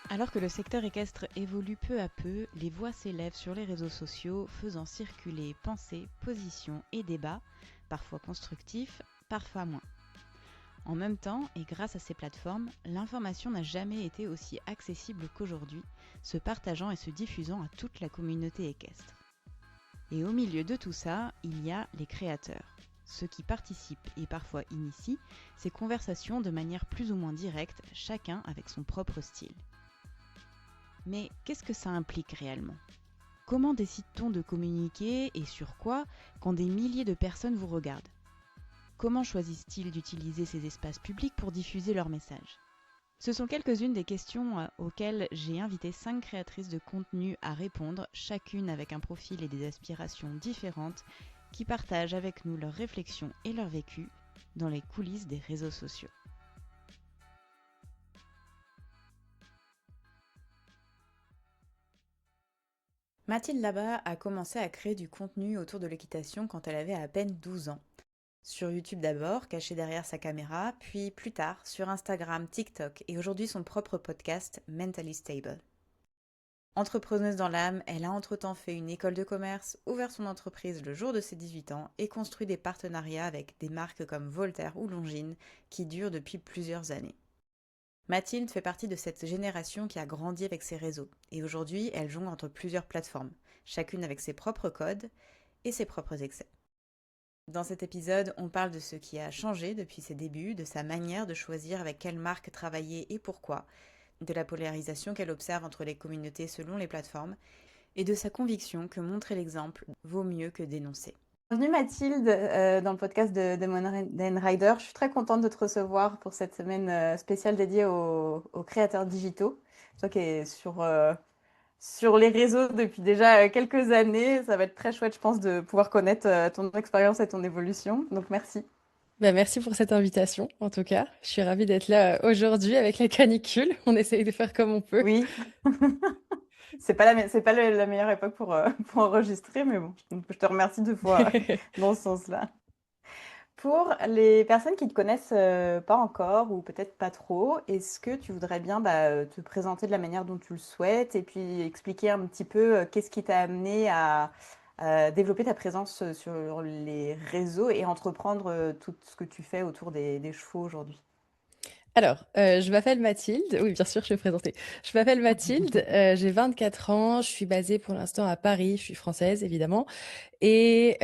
Alors que le secteur équestre évolue peu à peu, les voix s'élèvent sur les réseaux sociaux, faisant circuler pensées, positions et débats, parfois constructifs, parfois moins. En même temps, et grâce à ces plateformes, l'information n'a jamais été aussi accessible qu'aujourd'hui, se partageant et se diffusant à toute la communauté équestre. Et au milieu de tout ça, il y a les créateurs, ceux qui participent et parfois initient ces conversations de manière plus ou moins directe, chacun avec son propre style. Mais qu'est-ce que ça implique réellement ? Comment décide-t-on de communiquer et sur quoi quand des milliers de personnes vous regardent ? Comment choisissent-ils d'utiliser ces espaces publics pour diffuser leurs messages ? Ce sont quelques-unes des questions auxquelles j'ai invité 5 créatrices de contenu à répondre, chacune avec un profil et des aspirations différentes, qui partagent avec nous leurs réflexions et leur vécu dans les coulisses des réseaux sociaux. Mathilde Labat a commencé à créer du contenu autour de l'équitation quand elle avait à peine 12 ans. Sur YouTube d'abord, cachée derrière sa caméra, puis plus tard sur Instagram, TikTok et aujourd'hui son propre podcast Mentally Stable. Entrepreneuse dans l'âme, elle a entre-temps fait une école de commerce, ouvert son entreprise le jour de ses 18 ans et construit des partenariats avec des marques comme Voltaire ou Longines qui durent depuis plusieurs années. Mathilde fait partie de cette génération qui a grandi avec ses réseaux et aujourd'hui elle jongle entre plusieurs plateformes, chacune avec ses propres codes et ses propres excès. Dans cet épisode, on parle de ce qui a changé depuis ses débuts, de sa manière de choisir avec quelle marque travailler et pourquoi, de la polarisation qu'elle observe entre les communautés selon les plateformes, et de sa conviction que montrer l'exemple vaut mieux que dénoncer. Bienvenue Mathilde dans le podcast de Modern Rider. Je suis très contente de te recevoir pour cette semaine spéciale dédiée aux créateurs digitaux. Toi qui es sur les réseaux depuis déjà quelques années. Ça va être très chouette, je pense, de pouvoir connaître ton expérience et ton évolution. Donc, merci. Merci pour cette invitation, en tout cas. Je suis ravie d'être là aujourd'hui avec la canicule. On essaye de faire comme on peut. Oui, c'est pas la meilleure époque pour, pour enregistrer, mais bon, je te remercie deux fois dans ce sens-là. Pour les personnes qui ne te connaissent pas encore ou peut-être pas trop, est-ce que tu voudrais bien te présenter de la manière dont tu le souhaites et puis expliquer un petit peu qu'est-ce qui t'a amené à développer ta présence sur les réseaux et entreprendre tout ce que tu fais autour des chevaux aujourd'hui? Alors, je m'appelle Mathilde. Oui, bien sûr, je vais me présenter. Je m'appelle Mathilde, j'ai 24 ans. Je suis basée pour l'instant à Paris. Je suis française, évidemment. Et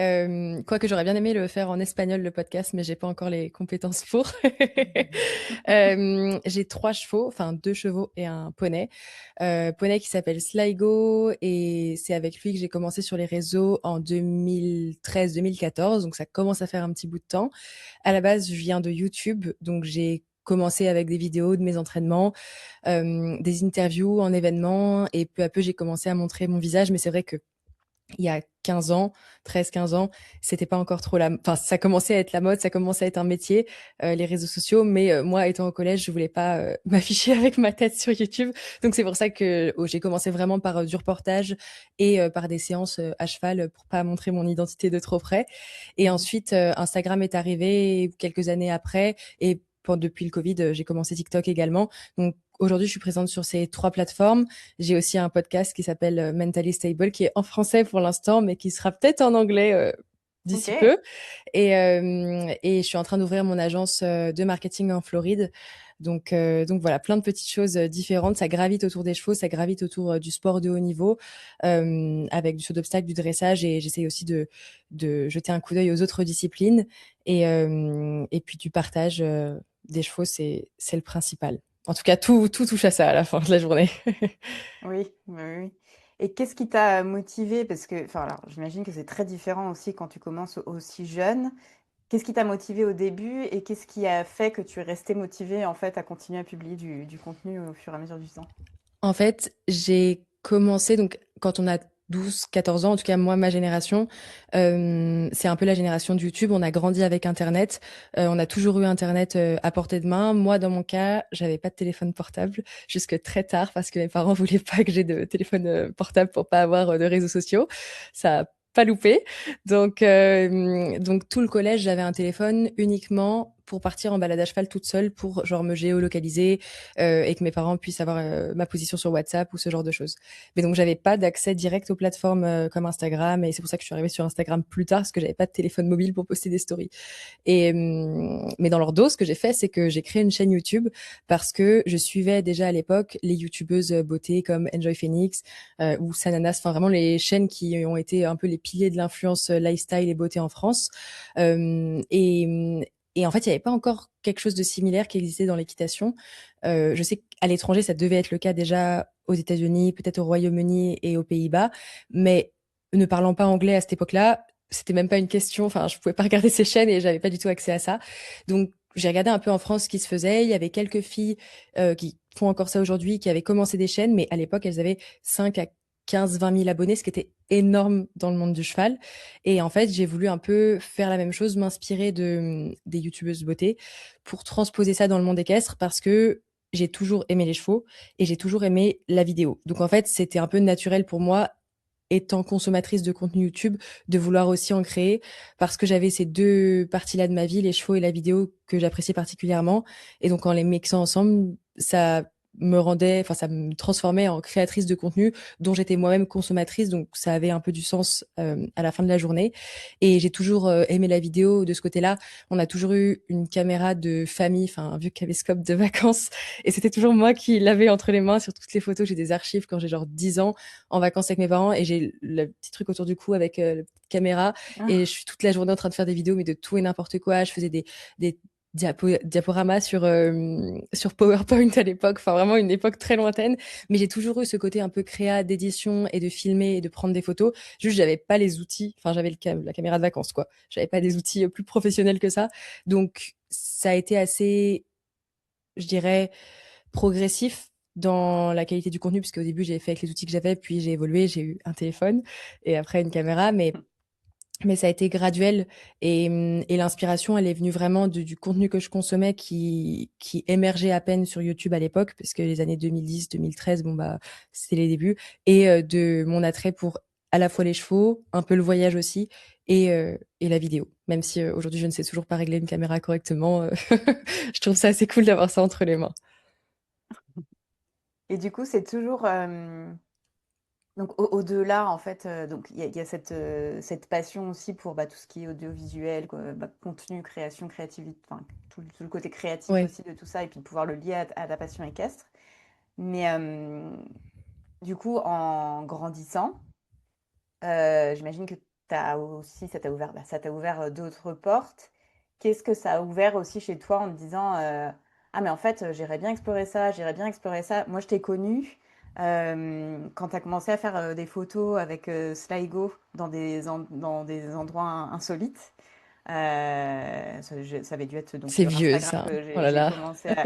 quoique j'aurais bien aimé le faire en espagnol, le podcast, mais j'ai pas encore les compétences pour. J'ai 3 chevaux, enfin 2 chevaux et un poney. Poney qui s'appelle Sligo et c'est avec lui que j'ai commencé sur les réseaux en 2013-2014, donc ça commence à faire un petit bout de temps. À la base, je viens de YouTube, donc j'ai commencé avec des vidéos de mes entraînements, des interviews en événements et peu à peu j'ai commencé à montrer mon visage, mais c'est vrai que il y a 15 ans, 13-15 ans, c'était pas encore trop enfin, ça commençait à être la mode, ça commençait à être un métier, les réseaux sociaux, mais moi, étant au collège, je voulais pas m'afficher avec ma tête sur YouTube. Donc, c'est pour ça que j'ai commencé vraiment par du reportage et par des séances à cheval pour pas montrer mon identité de trop près. Et ensuite, Instagram est arrivé quelques années après et depuis le Covid, j'ai commencé TikTok également. Donc, aujourd'hui, je suis présente sur ces 3 plateformes. J'ai aussi un podcast qui s'appelle Mentally Stable, qui est en français pour l'instant, mais qui sera peut-être en anglais Ok, d'ici peu. Et je suis en train d'ouvrir mon agence de marketing en Floride. Donc voilà, plein de petites choses différentes. Ça gravite autour des chevaux, ça gravite autour du sport de haut niveau, avec du saut d'obstacle, du dressage, et j'essaye aussi de jeter un coup d'œil aux autres disciplines. Et puis du partage des chevaux, c'est le principal. En tout cas, tout touche à ça à la fin de la journée. oui, oui, oui. Et qu'est-ce qui t'a motivé? Parce que, enfin, alors, j'imagine que c'est très différent aussi quand tu commences aussi jeune. Qu'est-ce qui t'a motivé au début et qu'est-ce qui a fait que tu es resté motivé en fait à continuer à publier du contenu au fur et à mesure du temps? En fait, j'ai commencé donc quand on a 12-14 ans, en tout cas moi, ma génération, c'est un peu la génération de YouTube. On a grandi avec Internet, on a toujours eu Internet à portée de main. Moi, dans mon cas, j'avais pas de téléphone portable jusque très tard parce que mes parents voulaient pas que j'ai de téléphone portable pour pas avoir de réseaux sociaux. Ça a pas loupé. Donc tout le collège, j'avais un téléphone uniquement pour partir en balade à cheval toute seule pour genre me géolocaliser et que mes parents puissent avoir ma position sur WhatsApp ou ce genre de choses. Mais donc j'avais pas d'accès direct aux plateformes comme Instagram et c'est pour ça que je suis arrivée sur Instagram plus tard parce que j'avais pas de téléphone mobile pour poster des stories. Et mais dans leur dos, ce que j'ai fait, c'est que j'ai créé une chaîne YouTube parce que je suivais déjà à l'époque les youtubeuses beauté comme Enjoy Phoenix ou Sananas, enfin vraiment les chaînes qui ont été un peu les piliers de l'influence lifestyle et beauté en France. Euh, et et en fait, il n'y avait pas encore quelque chose de similaire qui existait dans l'équitation. Je sais qu'à l'étranger, ça devait être le cas déjà aux États-Unis, peut-être au Royaume-Uni et aux Pays-Bas, mais ne parlant pas anglais à cette époque-là, c'était même pas une question. Enfin, je pouvais pas regarder ces chaînes et j'avais pas du tout accès à ça. Donc, j'ai regardé un peu en France ce qui se faisait. Il y avait quelques filles qui font encore ça aujourd'hui, qui avaient commencé des chaînes, mais à l'époque, elles avaient 5 à 15, 20 000 abonnés, ce qui était énorme dans le monde du cheval. Et en fait, j'ai voulu un peu faire la même chose, m'inspirer des youtubeuses beauté pour transposer ça dans le monde équestre parce que j'ai toujours aimé les chevaux et j'ai toujours aimé la vidéo. Donc en fait, c'était un peu naturel pour moi étant consommatrice de contenu YouTube, de vouloir aussi en créer parce que j'avais ces deux parties-là de ma vie, les chevaux et la vidéo que j'appréciais particulièrement. Et donc, en les mixant ensemble, ça me rendait, enfin, ça me transformait en créatrice de contenu dont j'étais moi-même consommatrice. Donc, ça avait un peu du sens à la fin de la journée. Et j'ai toujours aimé la vidéo de ce côté-là. On a toujours eu une caméra de famille, enfin, un vieux caméscope de vacances. Et c'était toujours moi qui l'avais entre les mains sur toutes les photos. J'ai des archives quand j'ai genre 10 ans en vacances avec mes parents et j'ai le petit truc autour du cou avec la petite caméra et je suis toute la journée en train de faire des vidéos mais de tout et n'importe quoi. Je faisais des diaporamas sur PowerPoint à l'époque, enfin vraiment une époque très lointaine, mais j'ai toujours eu ce côté un peu créa d'édition et de filmer et de prendre des photos. Juste j'avais pas les outils, enfin j'avais la caméra de vacances quoi. J'avais pas des outils plus professionnels que ça. Donc ça a été assez, je dirais, progressif dans la qualité du contenu, puisque au début, j'ai fait avec les outils que j'avais, puis j'ai évolué, j'ai eu un téléphone et après une caméra, mais ça a été graduel et l'inspiration, elle est venue vraiment du contenu que je consommais qui émergeait à peine sur YouTube à l'époque, parce que les années 2010, 2013, bon bah, c'était les débuts, et de mon attrait pour à la fois les chevaux, un peu le voyage aussi, et la vidéo. Même si aujourd'hui, je ne sais toujours pas régler une caméra correctement, je trouve ça assez cool d'avoir ça entre les mains. Et du coup, c'est toujours donc au-delà en fait, donc il y a cette passion aussi pour bah, tout ce qui est audiovisuel, quoi, bah, contenu, création, créativité, enfin tout le côté créatif Ouais. aussi de tout ça, et puis de pouvoir le lier à ta passion équestre. Mais du coup, en grandissant, j'imagine que t'as aussi, ça t'a ouvert, bah, ça t'a ouvert d'autres portes. Qu'est-ce que ça a ouvert aussi chez toi en te disant, ah mais en fait, j'irais bien explorer ça, j'irais bien explorer ça. Moi, je t'ai connu quand tu as commencé à faire des photos avec Sligo dans des endroits insolites. Ça avait dû être donc C'est sur vieux, Instagram ça. que Oh là j'ai là. commencé à,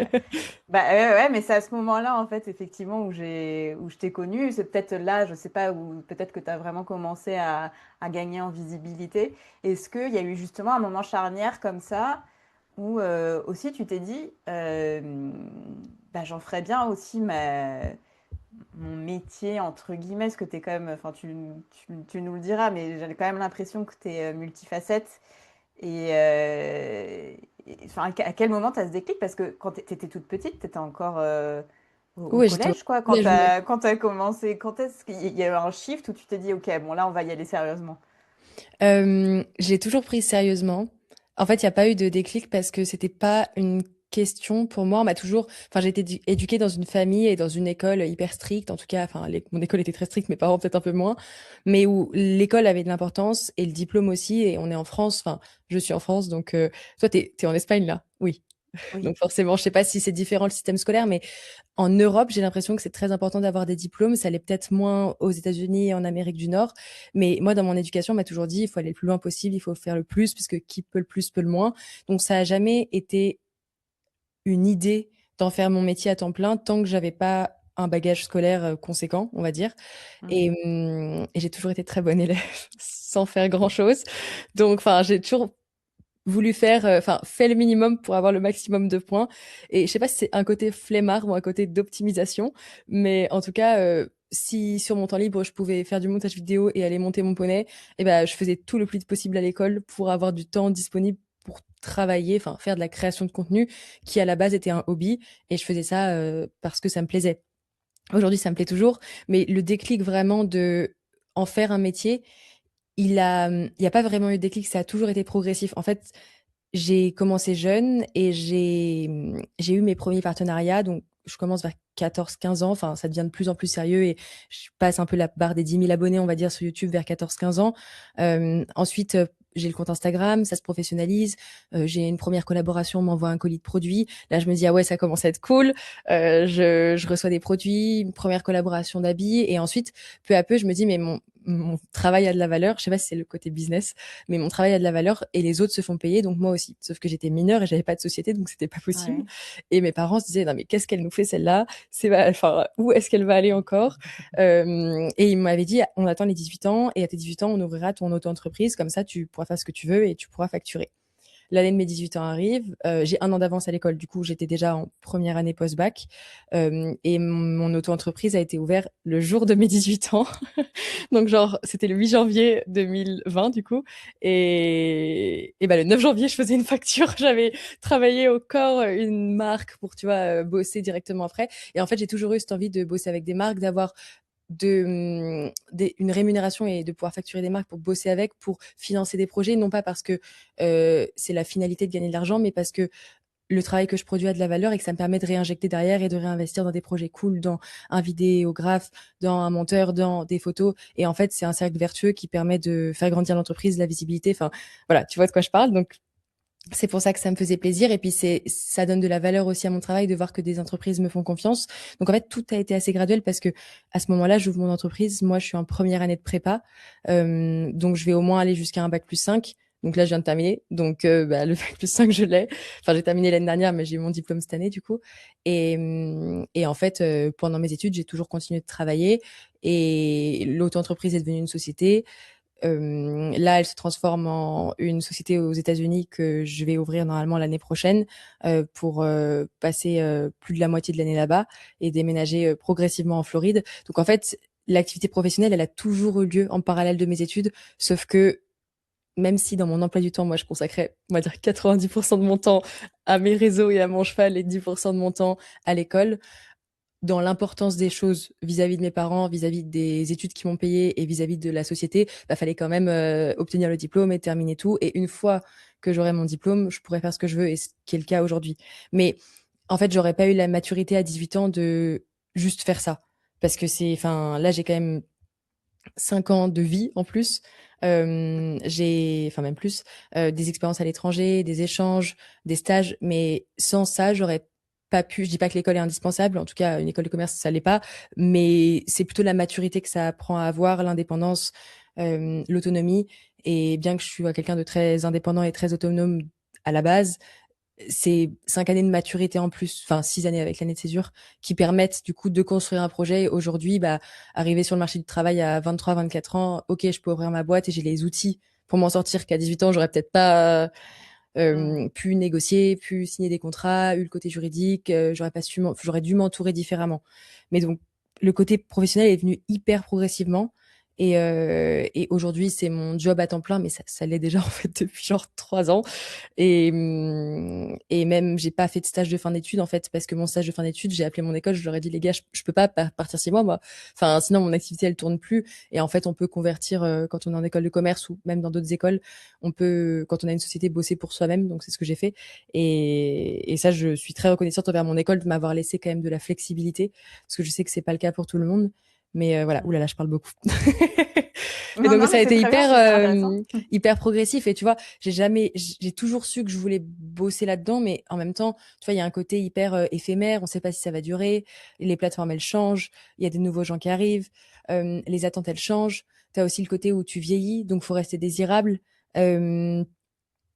bah ouais, ouais, mais c'est à ce moment-là, en fait, effectivement, où je t'ai connue. C'est peut-être là, je sais pas, où peut-être que tu as vraiment commencé à gagner en visibilité. Est-ce qu'il y a eu justement un moment charnière comme ça, où aussi tu t'es dit, bah, j'en ferais bien aussi mon métier, entre guillemets, parce que tu es quand même, enfin, tu nous le diras, mais j'avais quand même l'impression que tu es multifacette. Et, enfin, à quel moment tu as ce déclic? Parce que quand tu étais toute petite, tu étais encore au Ouais, j'étais au collège, quoi, collège, ouais. quand tu commencé. Quand est-ce qu'il y a eu un shift où tu t'es dit, OK, bon, là, on va y aller sérieusement? Je l'ai toujours pris sérieusement. En fait, il y a pas eu de déclic parce que c'était pas une question pour moi. On m'a toujours, enfin, j'ai été éduquée dans une famille et dans une école hyper stricte. En tout cas, enfin, mon école était très stricte, mes parents peut-être un peu moins, mais où l'école avait de l'importance et le diplôme aussi. Et on est en France. Enfin, je suis en France, donc toi, t'es en Espagne là. Oui. Oui. Donc forcément, je sais pas si c'est différent le système scolaire, mais en Europe, j'ai l'impression que c'est très important d'avoir des diplômes. Ça l'est peut-être moins aux États-Unis et en Amérique du Nord. Mais moi, dans mon éducation, on m'a toujours dit, il faut aller le plus loin possible, il faut faire le plus, puisque qui peut le plus peut le moins. Donc, ça a jamais été une idée d'en faire mon métier à temps plein tant que j'avais pas un bagage scolaire conséquent, on va dire. Mhm. Et j'ai toujours été très bonne élève sans faire grand-chose. Donc, enfin, j'ai toujours voulu faire, enfin, fait le minimum pour avoir le maximum de points. Et je sais pas si c'est un côté flemmard ou un côté d'optimisation, mais en tout cas, si sur mon temps libre, je pouvais faire du montage vidéo et aller monter mon poney, eh ben, je faisais tout le plus vite possible à l'école pour avoir du temps disponible pour travailler, enfin faire de la création de contenu qui à la base était un hobby et je faisais ça parce que ça me plaisait. Aujourd'hui, ça me plaît toujours, mais le déclic vraiment de en faire un métier, il y a pas vraiment eu de déclic, ça a toujours été progressif. En fait, j'ai commencé jeune et j'ai eu mes premiers partenariats, donc je commence vers 14-15 ans, enfin ça devient de plus en plus sérieux et je passe un peu la barre des 10 000 abonnés, on va dire, sur YouTube vers 14-15 ans. Ensuite, j'ai le compte Instagram, ça se professionnalise. J'ai une première collaboration, on m'envoie un colis de produits. Là, je me dis, ah ouais, ça commence à être cool. Je reçois des produits, une première collaboration d'habits. Et ensuite, peu à peu, je me dis, mais mon travail a de la valeur. Je sais pas si c'est le côté business, mais mon travail a de la valeur et les autres se font payer, donc moi aussi. Sauf que j'étais mineure et j'avais pas de société, donc c'était pas possible. Ouais. Et mes parents se disaient, non, mais qu'est-ce qu'elle nous fait celle-là? Enfin, où est-ce qu'elle va aller encore? Et ils m'avaient dit, on attend les 18 ans et à tes 18 ans, on ouvrira ton auto-entreprise. Comme ça, tu pourras faire ce que tu veux et tu pourras facturer. L'année de mes 18 ans arrive, j'ai un an d'avance à l'école, du coup j'étais déjà en première année post-bac, et mon auto-entreprise a été ouverte le jour de mes 18 ans. Donc genre, c'était le 8 janvier 2020 du coup. Et bah, le 9 janvier, je faisais une facture. J'avais travaillé au corps une marque pour, tu vois, bosser directement après. Et en fait, j'ai toujours eu cette envie de bosser avec des marques, d'avoir une rémunération et de pouvoir facturer des marques pour bosser avec, pour financer des projets, non pas parce que c'est la finalité de gagner de l'argent, mais parce que le travail que je produis a de la valeur et que ça me permet de réinjecter derrière et de réinvestir dans des projets cool, dans un vidéographe, dans un monteur, dans des photos. Et en fait, c'est un cercle vertueux qui permet de faire grandir l'entreprise, la visibilité. Enfin, voilà, tu vois de quoi je parle. Donc, c'est pour ça que ça me faisait plaisir. Et puis, ça donne de la valeur aussi à mon travail de voir que des entreprises me font confiance. Donc, en fait, tout a été assez graduel parce que à ce moment-là, j'ouvre mon entreprise. Moi, je suis en première année de prépa. Donc, je vais au moins aller jusqu'à un bac+5. Donc là, je viens de terminer. Donc, bah, le bac+5, je l'ai. Enfin, j'ai terminé l'année dernière, mais j'ai eu mon diplôme cette année, du coup. Et en fait, pendant mes études, j'ai toujours continué de travailler. Et l'auto-entreprise est devenue une société. Là, elle se transforme en une société aux États-Unis que je vais ouvrir normalement l'année prochaine pour passer plus de la moitié de l'année là-bas et déménager progressivement en Floride. Donc en fait, l'activité professionnelle, elle a toujours eu lieu en parallèle de mes études, sauf que même si dans mon emploi du temps, moi, je consacrais, on va dire, 90% de mon temps à mes réseaux et à mon cheval et 10% de mon temps à l'école, dans l'importance des choses vis-à-vis de mes parents, vis-à-vis des études qui m'ont payé et vis-à-vis de la société, bah, fallait quand même obtenir le diplôme et terminer tout. Et une fois que j'aurai mon diplôme, je pourrai faire ce que je veux et ce qui est le cas aujourd'hui. Mais en fait, j'aurais pas eu la maturité à 18 ans de juste faire ça. Parce que enfin, là, j'ai quand même 5 ans de vie en plus. Enfin même plus, des expériences à l'étranger, des échanges, des stages, mais sans ça, j'aurais pas pu. Je dis pas que l'école est indispensable, en tout cas, une école de commerce, ça l'est pas, mais c'est plutôt la maturité que ça apprend à avoir, l'indépendance, l'autonomie. Et bien que je suis quelqu'un de très indépendant et très autonome à la base, c'est 5 années de maturité en plus, enfin 6 années avec l'année de césure, qui permettent du coup de construire un projet. Et aujourd'hui, bah, arriver sur le marché du travail à 23-24 ans, ok, je peux ouvrir ma boîte et j'ai les outils pour m'en sortir qu'à 18 ans, j'aurais peut-être pas Mm. pu négocier, pu signer des contrats, eu le côté juridique, j'aurais dû m'entourer différemment. Mais donc, le côté professionnel est venu hyper progressivement. Et aujourd'hui, c'est mon job à temps plein, mais ça l'est déjà en fait depuis genre 3 ans. Et même, j'ai pas fait de stage de fin d'études, en fait, parce que mon stage de fin d'études, j'ai appelé mon école, je leur ai dit, les gars, je peux pas partir 6 mois, moi. Enfin, sinon, mon activité, elle tourne plus. Et en fait, on peut convertir, quand on est en école de commerce ou même dans d'autres écoles, on peut, quand on a une société, bosser pour soi-même. Donc, c'est ce que j'ai fait. Et ça, je suis très reconnaissante envers mon école de m'avoir laissé quand même de la flexibilité, parce que je sais que c'est pas le cas pour tout le monde. Mais voilà, oulala, je parle beaucoup. Et Non, donc non, ça mais a c'est été très bien, hyper c'est hyper intéressant. hyper progressif. Et tu vois, j'ai toujours su que je voulais bosser là-dedans, mais en même temps, tu vois, il y a un côté hyper éphémère. On sait pas si ça va durer. Les plateformes elles changent. Il y a des nouveaux gens qui arrivent. Les attentes elles changent. T'as aussi le côté où tu vieillis, donc faut rester désirable. Euh,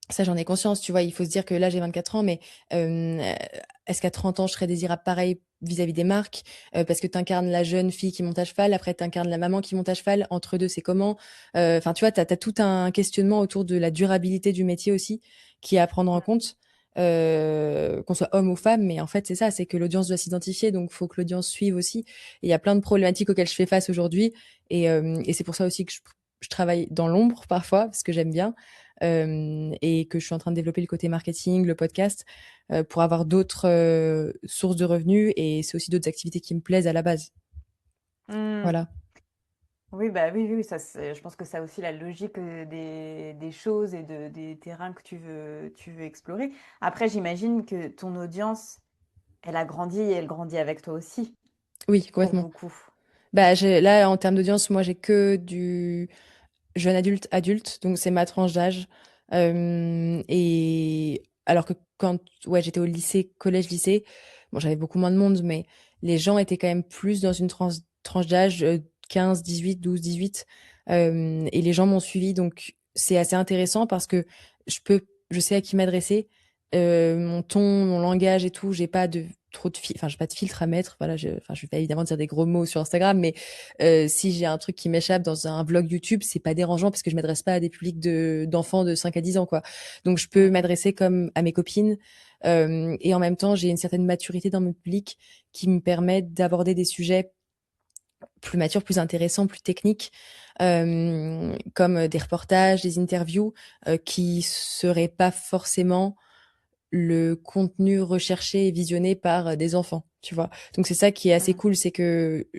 Ça, j'en ai conscience, tu vois. Il faut se dire que là, j'ai 24 ans, mais est-ce qu'à 30 ans, je serais désirable pareil vis-à-vis des marques? Parce que tu incarnes la jeune fille qui monte à cheval, après tu incarnes la maman qui monte à cheval. Entre deux, c'est comment? Enfin, tu vois, tu as tout un questionnement autour de la durabilité du métier aussi qui est à prendre en compte. Qu'on soit homme ou femme, mais en fait, c'est ça, c'est que l'audience doit s'identifier, donc faut que l'audience suive aussi. Et il y a plein de problématiques auxquelles je fais face aujourd'hui. Et c'est pour ça aussi que je travaille dans l'ombre parfois, parce que j'aime bien. et que je suis en train de développer le côté marketing, le podcast, pour avoir d'autres sources de revenus et c'est aussi d'autres activités qui me plaisent à la base. Hmm. Voilà. Oui, bah oui, oui, ça, je pense que ça a aussi la logique des choses et des terrains que tu veux explorer. Après, j'imagine que ton audience, elle a grandi et elle grandit avec toi aussi, Oui, pour complètement. beaucoup. Bah, là, en termes d'audience, moi, j'ai que du jeune adulte, donc c'est ma tranche d'âge. Et alors que quand ouais, j'étais au lycée, collège-lycée, bon, j'avais beaucoup moins de monde, mais les gens étaient quand même plus dans une tranche d'âge 15, 18, 12, 18. Et les gens m'ont suivi, donc c'est assez intéressant parce que je sais à qui m'adresser. Mon ton, mon langage et tout, j'ai pas de trop de enfin, j'ai pas de filtre à mettre. Voilà, enfin, je vais pas évidemment dire des gros mots sur Instagram, mais si j'ai un truc qui m'échappe dans un vlog YouTube, c'est pas dérangeant parce que je m'adresse pas à des publics d'enfants de 5 à 10 ans, quoi. Donc, je peux Mm, m'adresser comme à mes copines. Et en même temps, j'ai une certaine maturité dans mon public qui me permet d'aborder des sujets plus matures, plus intéressants, plus techniques, comme des reportages, des interviews, qui seraient pas forcément le contenu recherché et visionné par des enfants, tu vois. Donc c'est ça qui est assez mm, cool, c'est que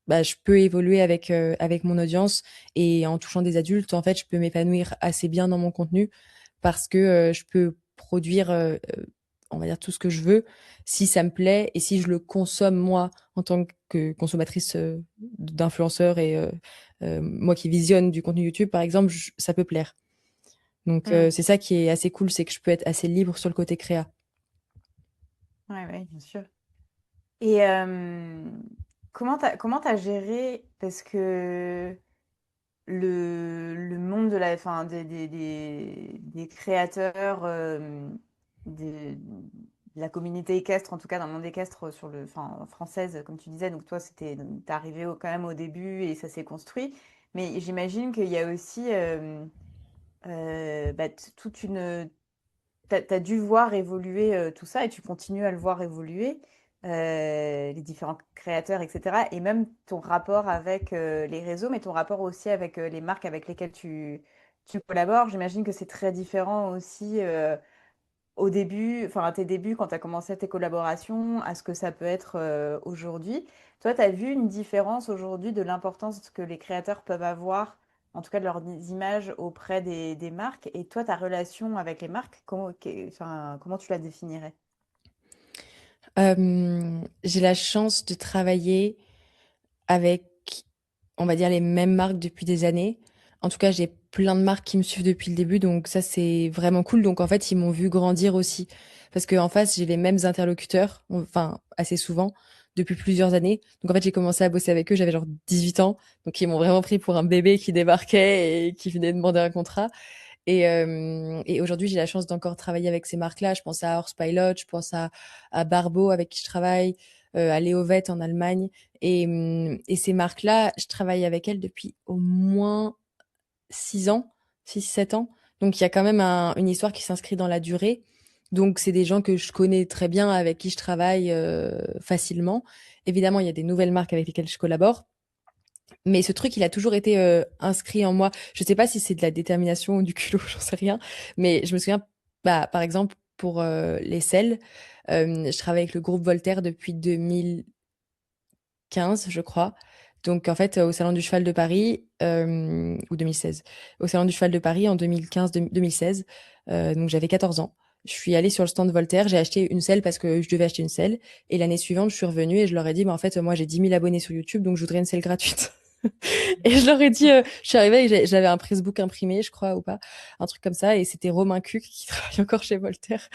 bah, je peux évoluer avec mon audience et en touchant des adultes, en fait, je peux m'épanouir assez bien dans mon contenu parce que je peux produire, on va dire, tout ce que je veux si ça me plaît et si je le consomme moi en tant que consommatrice d'influenceurs et moi qui visionne du contenu YouTube, par exemple, ça peut plaire. Donc mm. c'est ça qui est assez cool, c'est que je peux être assez libre sur le côté créa. Ouais, ouais, bien sûr. Et comment t'as géré, parce que le monde de la, enfin, des créateurs, de la communauté équestre, en tout cas dans le monde équestre enfin, française, comme tu disais, donc toi, t'es arrivé quand même au début et ça s'est construit. Mais j'imagine qu'il y a aussi bah, toute une t'as dû voir évoluer tout ça et tu continues à le voir évoluer, les différents créateurs, etc. Et même ton rapport avec les réseaux, mais ton rapport aussi avec les marques avec lesquelles tu collabores. J'imagine que c'est très différent aussi au début, enfin à tes débuts, quand tu as commencé tes collaborations, à ce que ça peut être aujourd'hui. Toi, tu as vu une différence aujourd'hui de l'importance que les créateurs peuvent avoir, en tout cas de leurs images auprès des marques. Et toi, ta relation avec les marques, enfin, comment tu la définirais? J'ai la chance de travailler avec, on va dire, les mêmes marques depuis des années. En tout cas, j'ai plein de marques qui me suivent depuis le début, donc ça, c'est vraiment cool. Donc, en fait, ils m'ont vu grandir aussi. Parce qu'en face, j'ai les mêmes interlocuteurs, enfin, assez souvent, depuis plusieurs années. Donc, en fait, j'ai commencé à bosser avec eux, j'avais genre 18 ans. Donc, ils m'ont vraiment pris pour un bébé qui débarquait et qui venait demander un contrat. Et aujourd'hui, j'ai la chance d'encore travailler avec ces marques-là. Je pense à Horse je pense à Barbeau avec qui je travaille, à Léovet en Allemagne. Et ces marques-là, je travaille avec elles depuis au moins 6 ans, 6, 7 ans. Donc il y a quand même une histoire qui s'inscrit dans la durée. Donc c'est des gens que je connais très bien, avec qui je travaille facilement. Évidemment, il y a des nouvelles marques avec lesquelles je collabore. Mais ce truc, il a toujours été inscrit en moi. Je sais pas si c'est de la détermination ou du culot, j'en sais rien. Mais je me souviens, bah, par exemple, pour les selles, je travaille avec le groupe Voltaire depuis 2015, je crois. Donc, en fait, au Salon du Cheval de Paris, ou 2016, au Salon du Cheval de Paris en 2015-2016, donc j'avais 14 ans. Je suis allée sur le stand Voltaire, j'ai acheté une selle parce que je devais acheter une selle. Et l'année suivante, je suis revenue et je leur ai dit, bah, en fait, moi, j'ai 10 000 abonnés sur YouTube, donc je voudrais une selle gratuite. Et je leur ai dit, je suis arrivée et j'avais un pressbook imprimé, je crois, ou pas, un truc comme ça. Et c'était Romain Cuc, qui travaille encore chez Voltaire,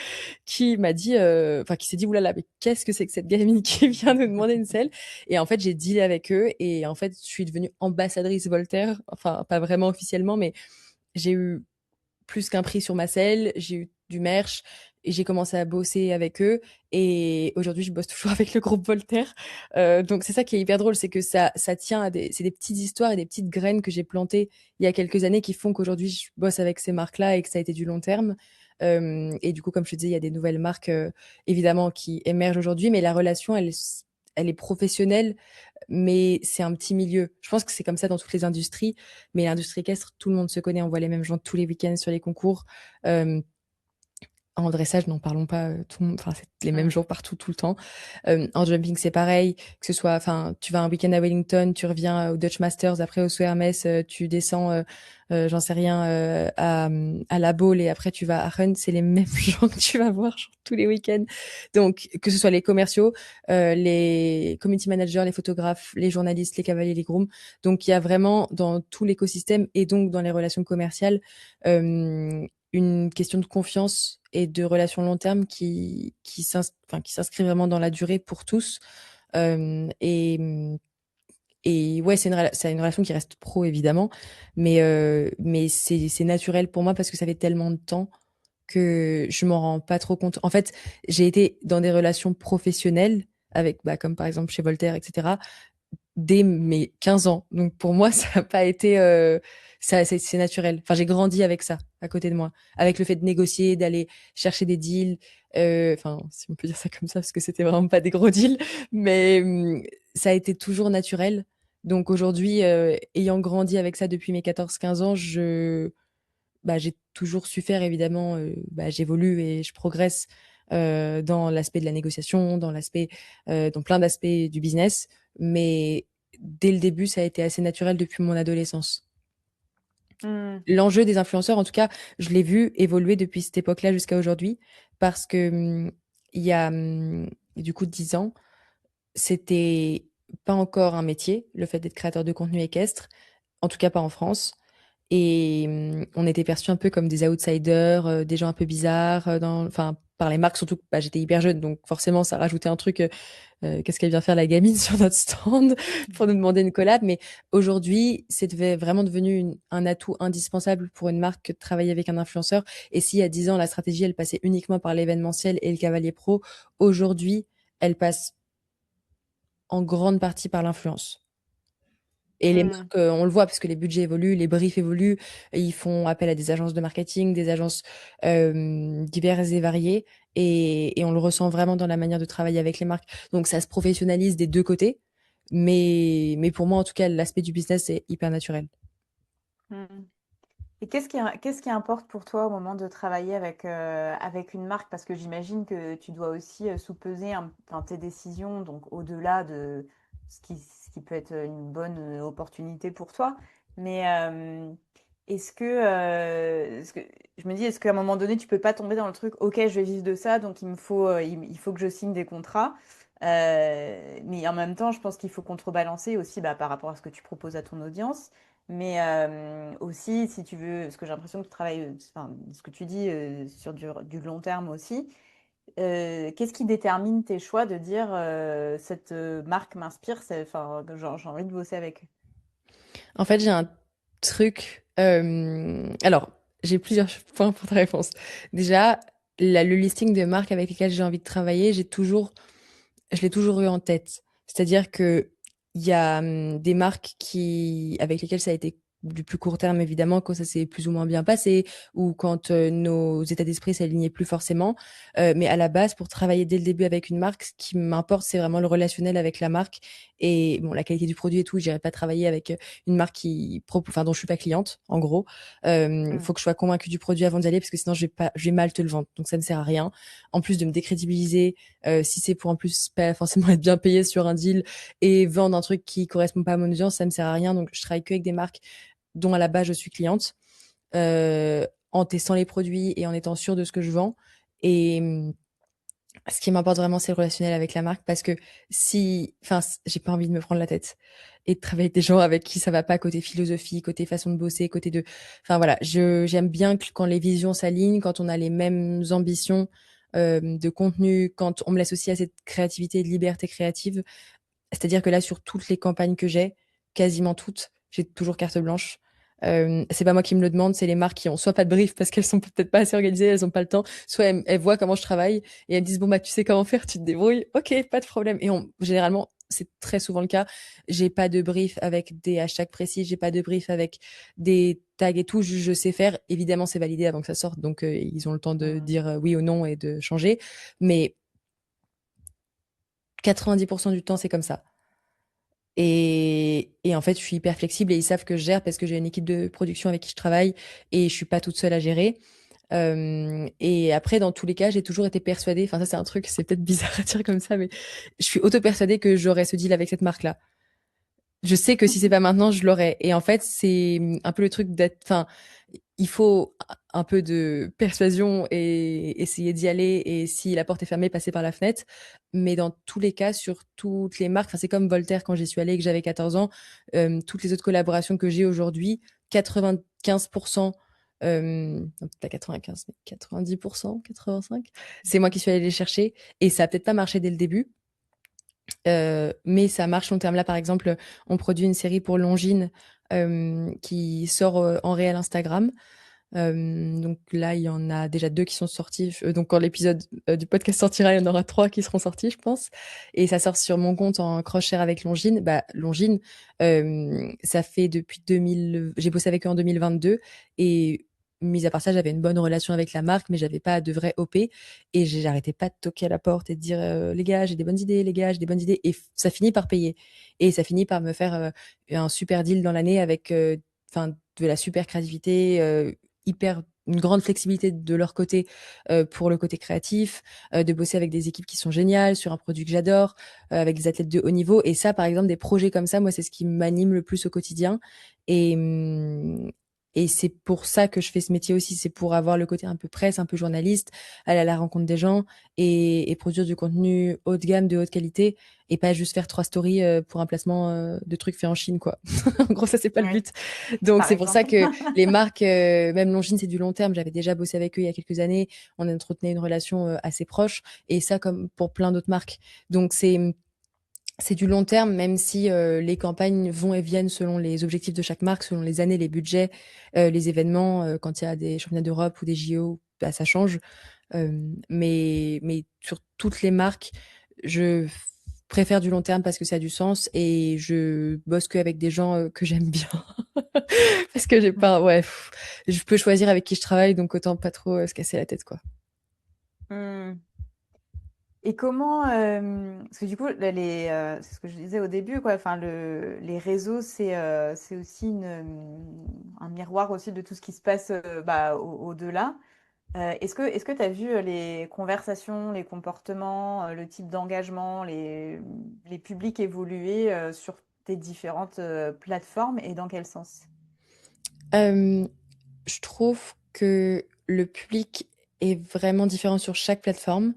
qui m'a dit, enfin, qui s'est dit, oulala, mais qu'est-ce que c'est que cette gamine qui vient nous demander une selle? Et en fait, j'ai dealé avec eux et en fait, je suis devenue ambassadrice Voltaire. Enfin, pas vraiment officiellement, mais j'ai eu plus qu'un prix sur ma selle, j'ai eu du merch et j'ai commencé à bosser avec eux. Et aujourd'hui, je bosse toujours avec le groupe Voltaire. Donc c'est ça qui est hyper drôle, c'est que ça tient à c'est des petites histoires et des petites graines que j'ai plantées il y a quelques années qui font qu'aujourd'hui je bosse avec ces marques-là et que ça a été du long terme. Et du coup, comme je te disais, il y a des nouvelles marques évidemment qui émergent aujourd'hui, mais la relation, elle est professionnelle mais c'est un petit milieu. Je pense que c'est comme ça dans toutes les industries, mais l'industrie équestre, tout le monde se connaît, on voit les mêmes gens tous les week-ends sur les concours. En dressage, n'en parlons pas, tout le monde, enfin, c'est les mêmes Mm. jours partout, tout le temps. En jumping, c'est pareil, que ce soit, enfin, tu vas un week-end à Wellington, tu reviens au Dutch Masters, après au Saut Hermès, tu descends, j'en sais rien, à la Baule et après tu vas à Run, c'est les mêmes gens que tu vas voir genre, tous les week-ends. Donc, que ce soit les commerciaux, les community managers, les photographes, les journalistes, les cavaliers, les grooms. Donc, il y a vraiment dans tout l'écosystème et donc dans les relations commerciales, une question de confiance et de relation long terme qui s'inscrit vraiment dans la durée pour tous. Euh, et, et ouais, c'est une relation qui reste pro évidemment, mais c'est naturel pour moi parce que ça fait tellement de temps que je m'en rends pas trop compte. En fait, j'ai été dans des relations professionnelles avec, bah, comme par exemple chez Voltaire, etc dès mes 15 ans. Donc pour moi, ça n'a pas été ça c'est naturel. Enfin, j'ai grandi avec ça à côté de moi, avec le fait de négocier, d'aller chercher des deals enfin, si on peut dire ça comme ça parce que c'était vraiment pas des gros deals, mais ça a été toujours naturel. Donc aujourd'hui ayant grandi avec ça depuis mes 14 15 ans, j'ai toujours su faire évidemment j'évolue et je progresse dans l'aspect de la négociation, dans plein d'aspects du business, mais dès le début, ça a été assez naturel depuis mon adolescence. Mm. L'enjeu des influenceurs, en tout cas, je l'ai vu évoluer depuis cette époque-là jusqu'à aujourd'hui, parce que il y a du coup 10 ans, c'était pas encore un métier, le fait d'être créateur de contenu équestre, en tout cas pas en France. Et on était perçus un peu comme des outsiders, des gens un peu bizarres, enfin, par les marques, surtout que bah, j'étais hyper jeune, donc forcément, ça rajoutait un truc. Qu'est-ce qu'elle vient faire la gamine sur notre stand pour nous demander une collab? Mais aujourd'hui, vraiment devenu un atout indispensable pour une marque de travailler avec un influenceur. Et si il y a 10 ans, la stratégie, elle passait uniquement par l'événementiel et le cavalier pro, aujourd'hui, elle passe en grande partie par l'influence. Et les Mm. marques, on le voit parce que les budgets évoluent, les briefs évoluent, et ils font appel à des agences de marketing, des agences diverses et variées, et on le ressent vraiment dans la manière de travailler avec les marques. Donc ça se professionnalise des deux côtés, mais pour moi, en tout cas, l'aspect du business est hyper naturel. Mm. Et qu'est-ce qui importe pour toi au moment de travailler avec une marque? Parce que j'imagine que tu dois aussi sous-peser enfin, tes décisions, donc au-delà de ce qui peut être une bonne opportunité pour toi. Mais est-ce que je me dis, est-ce qu'à un moment donné, tu peux pas tomber dans le truc, ok, je vais vivre de ça, donc il faut que je signe des contrats. Mais en même temps, je pense qu'il faut contrebalancer aussi bah, par rapport à ce que tu proposes à ton audience. Mais aussi, si tu veux, parce que j'ai l'impression que tu travailles, enfin, ce que tu dis sur du long terme aussi, qu'est-ce qui détermine tes choix de dire cette marque m'inspire, enfin, j'ai envie de bosser avec eux. En fait, j'ai un truc. Alors, j'ai plusieurs points pour ta réponse. Déjà, le listing de marques avec lesquelles j'ai envie de travailler, je l'ai toujours eu en tête. C'est-à-dire que il y a des marques avec lesquelles ça a été du plus court terme, évidemment, quand ça s'est plus ou moins bien passé, ou quand nos états d'esprit s'alignaient plus forcément. Mais à la base, pour travailler dès le début avec une marque, ce qui m'importe, c'est vraiment le relationnel avec la marque et bon, la qualité du produit et tout. J'irai pas travailler avec une marque enfin, dont je suis pas cliente, en gros. Mm. Faut que je sois convaincue du produit avant d'y aller, parce que sinon, je vais mal te le vendre. Donc, ça ne sert à rien. En plus de me décrédibiliser, si c'est pour en plus pas forcément être bien payé sur un deal et vendre un truc qui correspond pas à mon audience, ça me sert à rien. Donc, je travaille que avec des marques dont à la base je suis cliente, en testant les produits et en étant sûre de ce que je vends. Et ce qui m'importe vraiment, c'est le relationnel avec la marque parce que enfin, j'ai pas envie de me prendre la tête et de travailler avec des gens avec qui ça va pas côté philosophie, côté façon de bosser, enfin voilà, j'aime bien quand les visions s'alignent, quand on a les mêmes ambitions de contenu, quand on me laisse aussi à cette créativité et de liberté créative. C'est-à-dire que là, sur toutes les campagnes que j'ai, quasiment toutes, j'ai toujours carte blanche. C'est pas moi qui me le demande, c'est les marques qui ont soit pas de brief parce qu'elles sont peut-être pas assez organisées, elles ont pas le temps, soit elles voient comment je travaille et elles me disent bon bah tu sais comment faire, tu te débrouilles, ok, pas de problème. Et généralement, c'est très souvent le cas. J'ai pas de brief avec des hashtags précis, j'ai pas de brief avec des tags et tout, je sais faire. Évidemment, c'est validé avant que ça sorte, donc ils ont le temps de Mm. dire oui ou non et de changer. Mais 90% du temps, c'est comme ça. Et en fait, je suis hyper flexible et ils savent que je gère parce que j'ai une équipe de production avec qui je travaille et je suis pas toute seule à gérer. Et après, dans tous les cas, j'ai toujours été persuadée, enfin ça c'est un truc, c'est peut-être bizarre à dire comme ça, mais je suis auto-persuadée que j'aurais ce deal avec cette marque-là. Je sais que si c'est pas maintenant, je l'aurais. Et en fait, c'est un peu le truc d'être, enfin, il faut un peu de persuasion et essayer d'y aller. Et si la porte est fermée, passer par la fenêtre. Mais dans tous les cas, sur toutes les marques, enfin, c'est comme Voltaire quand j'y suis allée et que j'avais 14 ans, toutes les autres collaborations que j'ai aujourd'hui, 95%, non, peut-être pas 95, mais 90%, 85, c'est moi qui suis allée les chercher. Et ça a peut-être pas marché dès le début, mais ça marche long terme. Là, par exemple, on produit une série pour Longines qui sort en réel Instagram. Donc là, il y en a déjà 2 qui sont sortis. Donc quand l'épisode du podcast sortira, il y en aura 3 qui seront sortis, je pense. Et ça sort sur mon compte en cross-share avec Longines. Bah, Longines, ça fait depuis 2000. J'ai bossé avec eux en 2022 et mis à part ça, j'avais une bonne relation avec la marque, mais j'avais pas de vrai OP. Et j'arrêtais pas de toquer à la porte et de dire les gars, j'ai des bonnes idées, les gars, j'ai des bonnes idées. Et ça finit par payer. Et ça finit par me faire un super deal dans l'année avec enfin de la super créativité, hyper une grande flexibilité de leur côté pour le côté créatif, de bosser avec des équipes qui sont géniales sur un produit que j'adore, avec des athlètes de haut niveau. Et ça, par exemple, des projets comme ça, moi, c'est ce qui m'anime le plus au quotidien. Et, et c'est pour ça que je fais ce métier aussi, c'est pour avoir le côté un peu presse, un peu journaliste, aller à la rencontre des gens et produire du contenu haut de gamme, de haute qualité, et pas juste faire 3 stories pour un placement de trucs faits en Chine, quoi. En gros, ça, c'est pas le Oui, but. Donc, par c'est pour ça exemple. que les marques, même Longines, c'est du long terme. J'avais déjà bossé avec eux il y a quelques années. On entretenait une relation assez proche. Et ça, comme pour plein d'autres marques. Donc, c'est du long terme, même si les campagnes vont et viennent selon les objectifs de chaque marque, selon les années, les budgets, les événements. Quand il y a des championnats d'Europe ou des JO, bah, ça change. Mais sur toutes les marques, je préfère du long terme parce que ça a du sens et je bosse que avec des gens que j'aime bien. Parce que j'ai pas, ouais, je peux choisir avec qui je travaille, donc autant pas trop se casser la tête, quoi. Hmm. Et comment, parce que du coup, là, c'est ce que je disais au début, quoi. Enfin, les réseaux, c'est aussi un miroir aussi de tout ce qui se passe bah, au-delà. Est-ce que tu as vu les conversations, les comportements, le type d'engagement, les publics évoluer sur tes différentes plateformes et dans quel sens? Euh, je trouve que le public est vraiment différent sur chaque plateforme.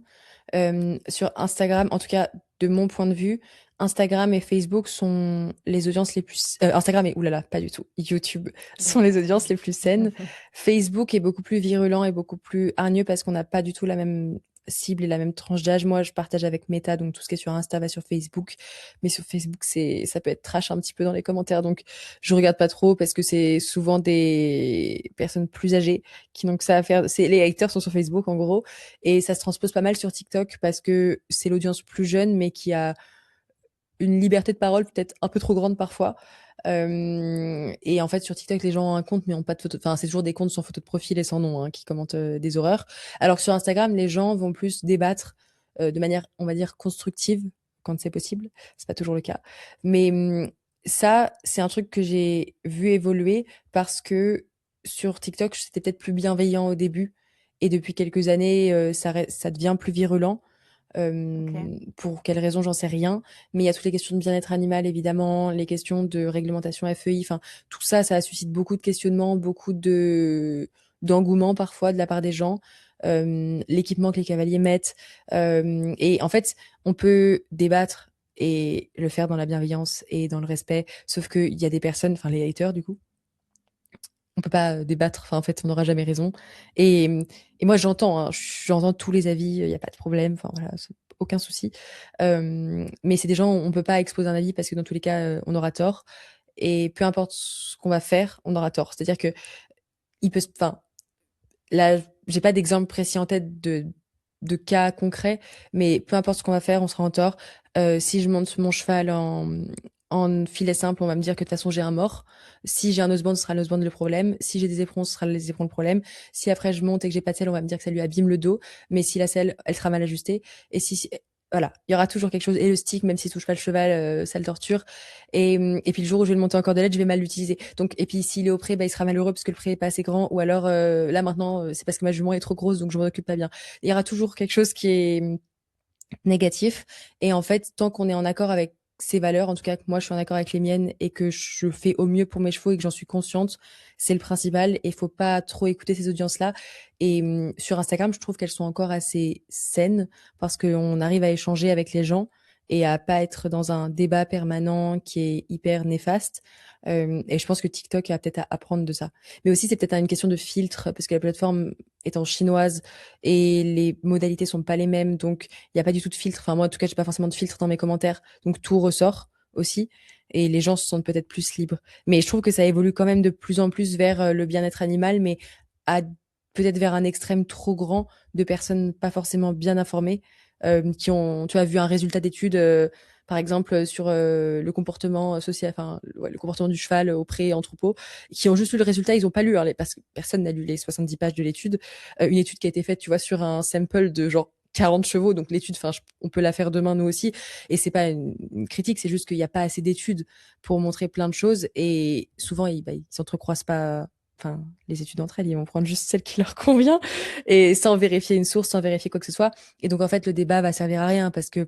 Sur Instagram, en tout cas de mon point de vue, Instagram et Facebook sont les audiences les plus... Instagram et oulala, pas du tout. YouTube sont les audiences les plus saines. Facebook est beaucoup plus virulent et beaucoup plus hargneux parce qu'on n'a pas du tout la même cible et la même tranche d'âge. Moi, je partage avec Meta, donc tout ce qui est sur Insta va sur Facebook. Mais sur Facebook, ça peut être trash un petit peu dans les commentaires. Donc, je regarde pas trop parce que c'est souvent des personnes plus âgées qui n'ont que ça à faire. Les haters sont sur Facebook, en gros. Et ça se transpose pas mal sur TikTok parce que c'est l'audience plus jeune, mais qui a une liberté de parole peut-être un peu trop grande parfois. Et en fait, sur TikTok, les gens ont un compte, mais ont pas de photo. Enfin, c'est toujours des comptes sans photo de profil et sans nom, hein, qui commentent des horreurs. Alors que sur Instagram, les gens vont plus débattre de manière, on va dire, constructive quand c'est possible. C'est pas toujours le cas. Mais ça, c'est un truc que j'ai vu évoluer parce que sur TikTok, c'était peut-être plus bienveillant au début. Et depuis quelques années, ça devient plus virulent. Ok. Pour quelles raisons, j'en sais rien. Mais il y a toutes les questions de bien-être animal, évidemment, les questions de réglementation FEI. Enfin, tout ça, ça suscite beaucoup de questionnements, beaucoup d'engouement parfois de la part des gens. L'équipement que les cavaliers mettent. Et en fait, on peut débattre et le faire dans la bienveillance et dans le respect. Sauf qu'il y a des personnes, enfin les haters du coup, on peut pas débattre. Enfin, en fait, on n'aura jamais raison. Et, et moi, j'entends, hein, j'entends tous les avis. Il n'y a pas de problème. Enfin, voilà, aucun souci. Mais c'est des gens, on peut pas exposer un avis parce que dans tous les cas, on aura tort. Et peu importe ce qu'on va faire, on aura tort. C'est-à-dire que enfin, là, j'ai pas d'exemple précis en tête de cas concrets, mais peu importe ce qu'on va faire, on sera en tort. Si je monte mon cheval en filet simple, on va me dire que de toute façon j'ai un mort. Si j'ai un noseband, ce sera le noseband le problème. Si j'ai des éperons, ce sera les éperons le problème. Si après je monte et que j'ai pas de selle, on va me dire que ça lui abîme le dos. Mais si la selle, elle sera mal ajustée. Et si voilà, il y aura toujours quelque chose et le stick, même s'il touche pas le cheval, ça le torture et puis le jour où je vais le monter en cordellette, je vais mal l'utiliser. Donc et puis s'il est au pré, bah, il sera malheureux parce que le pré est pas assez grand ou alors, là maintenant, c'est parce que ma jument est trop grosse donc je m'en occupe pas bien. Il y aura toujours quelque chose qui est, négatif et en fait, tant qu'on est en accord avec ses valeurs, en tout cas que moi je suis en accord avec les miennes et que je fais au mieux pour mes chevaux et que j'en suis consciente, c'est le principal et il faut pas trop écouter ces audiences-là et sur Instagram, je trouve qu'elles sont encore assez saines parce qu'on arrive à échanger avec les gens et à pas être dans un débat permanent qui est hyper néfaste, et je pense que TikTok a peut-être à apprendre de ça. Mais aussi, c'est peut-être une question de filtre parce que la plateforme étant chinoise et les modalités sont pas les mêmes, donc il y a pas du tout de filtre. Enfin, moi, en tout cas, j'ai pas forcément de filtre dans mes commentaires. Donc, tout ressort aussi. Et les gens se sentent peut-être plus libres. Mais je trouve que ça évolue quand même de plus en plus vers le bien-être animal, mais à peut-être vers un extrême trop grand de personnes pas forcément bien informées, qui ont, tu as vu un résultat d'études, par exemple, sur le comportement social, enfin, ouais, le comportement du cheval au pré en troupeau, qui ont juste lu le résultat, ils ont pas lu, hein, parce que personne n'a lu les 70 pages de l'étude. Une étude qui a été faite, tu vois, sur un sample de genre 40 chevaux. Donc l'étude, enfin, on peut la faire demain nous aussi. Et c'est pas une critique, c'est juste qu'il n'y a pas assez d'études pour montrer plein de choses. Et souvent, ils s'entrecroisent pas. Enfin, les études entre elles, ils vont prendre juste celle qui leur convient et sans vérifier une source, sans vérifier quoi que ce soit. Et donc en fait, le débat va servir à rien parce que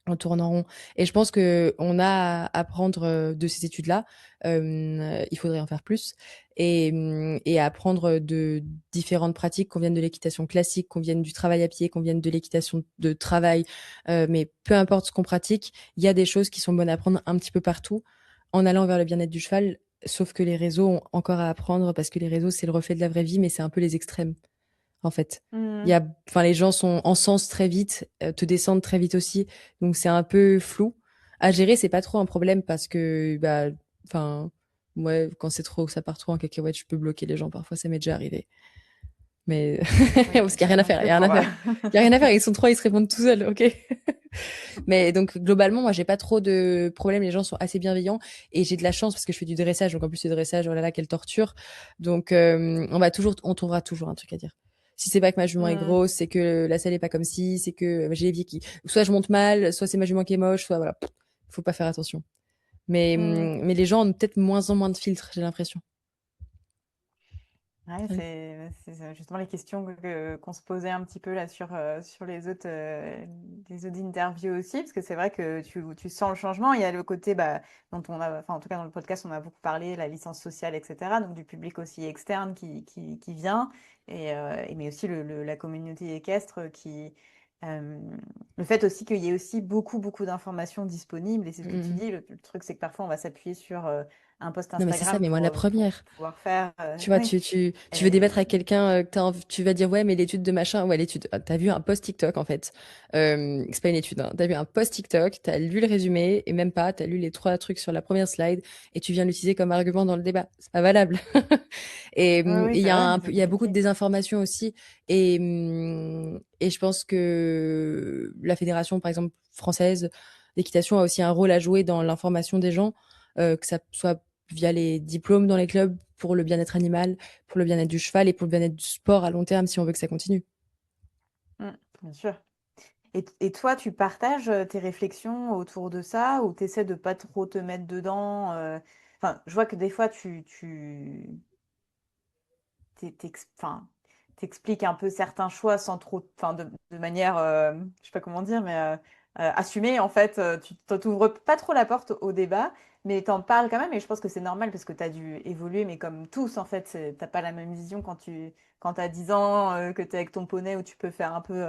on tourne en rond. Et je pense que on a à apprendre de ces études-là. Il faudrait en faire plus et apprendre de différentes pratiques, qu'on vienne de l'équitation classique, qu'on vienne du travail à pied, qu'on vienne de l'équitation de travail. Mais peu importe ce qu'on pratique, il y a des choses qui sont bonnes à apprendre un petit peu partout en allant vers le bien-être du cheval. Sauf que les réseaux ont encore à apprendre parce que les réseaux, c'est le reflet de la vraie vie, mais c'est un peu les extrêmes en fait. Il y Mmh. a, enfin, les gens sont en sens très vite, te descendent très vite aussi, donc c'est un peu flou. À gérer, c'est pas trop un problème parce que, bah, enfin, ouais, quand c'est trop, ça part trop en cacahuète, je peux bloquer les gens. Parfois, ça m'est déjà arrivé. Mais Oui, parce qu'il y a rien à rien faire, il que y a rien à pour, faire, il y a rien à faire. Ils sont trois, ils se répondent tout seuls, ok. Mais donc globalement, moi, j'ai pas trop de problèmes. Les gens sont assez bienveillants et j'ai de la chance parce que je fais du dressage. Donc en plus, le dressage, oh là là, quelle torture. Donc on trouvera toujours un truc à dire. Si c'est pas que ma jument est Mmh. grosse, c'est que la selle est pas comme ci, c'est que j'ai les pieds qui, soit je monte mal, soit c'est ma jument qui est moche, soit voilà. Faut pas faire attention. Mmh. Mais les gens ont peut-être moins en moins de filtres, j'ai l'impression. Ouais, Ouais. c'est ça, justement les questions qu'on se posait un petit peu là sur les autres interviews aussi, parce que c'est vrai que tu sens le changement. Il y a le côté bah, dont on a, enfin en tout cas dans le podcast, on a beaucoup parlé, la licence sociale, etc. Donc du public aussi externe qui vient, mais aussi la communauté équestre euh, le fait aussi qu'il y ait aussi beaucoup d'informations disponibles. Et c'est ce que tu Mm. dis, le truc c'est que parfois on va s'appuyer sur un post Non mais c'est ça, Instagram mais moi la pour première. pouvoir faire. Tu vois, Oui. tu veux débattre avec quelqu'un, tu vas dire, ouais, mais l'étude de machin, ouais, l'étude, t'as vu un post TikTok, en fait. C'est pas une étude, hein. T'as vu un post TikTok, t'as lu le résumé, et même pas, t'as lu les trois trucs sur la première slide, et tu viens l'utiliser comme argument dans le débat. C'est pas valable. Et Oui, oui, il y c'est a vrai, mais c'est il y a beaucoup de compliqué. désinformation aussi, et je pense que la fédération, par exemple, française d'équitation a aussi un rôle à jouer dans l'information des gens, que ça soit via les diplômes dans les clubs pour le bien-être animal, pour le bien-être du cheval et pour le bien-être du sport à long terme si on veut que ça continue. Mm, bien sûr. Et toi, tu partages tes réflexions autour de ça ou tu essaies de pas trop te mettre dedans Enfin, je vois que des fois, enfin, t'expliques un peu certains choix sans trop, enfin, de manière, je sais pas comment dire, mais assumée, en fait. Tu t'ouvres pas trop la porte au débat, mais t'en parles quand même. Et je pense que c'est normal parce que tu as dû évoluer, mais comme tous, en fait, t'as pas la même vision quand t'as 10 ans, que tu es avec ton poney où tu peux faire un peu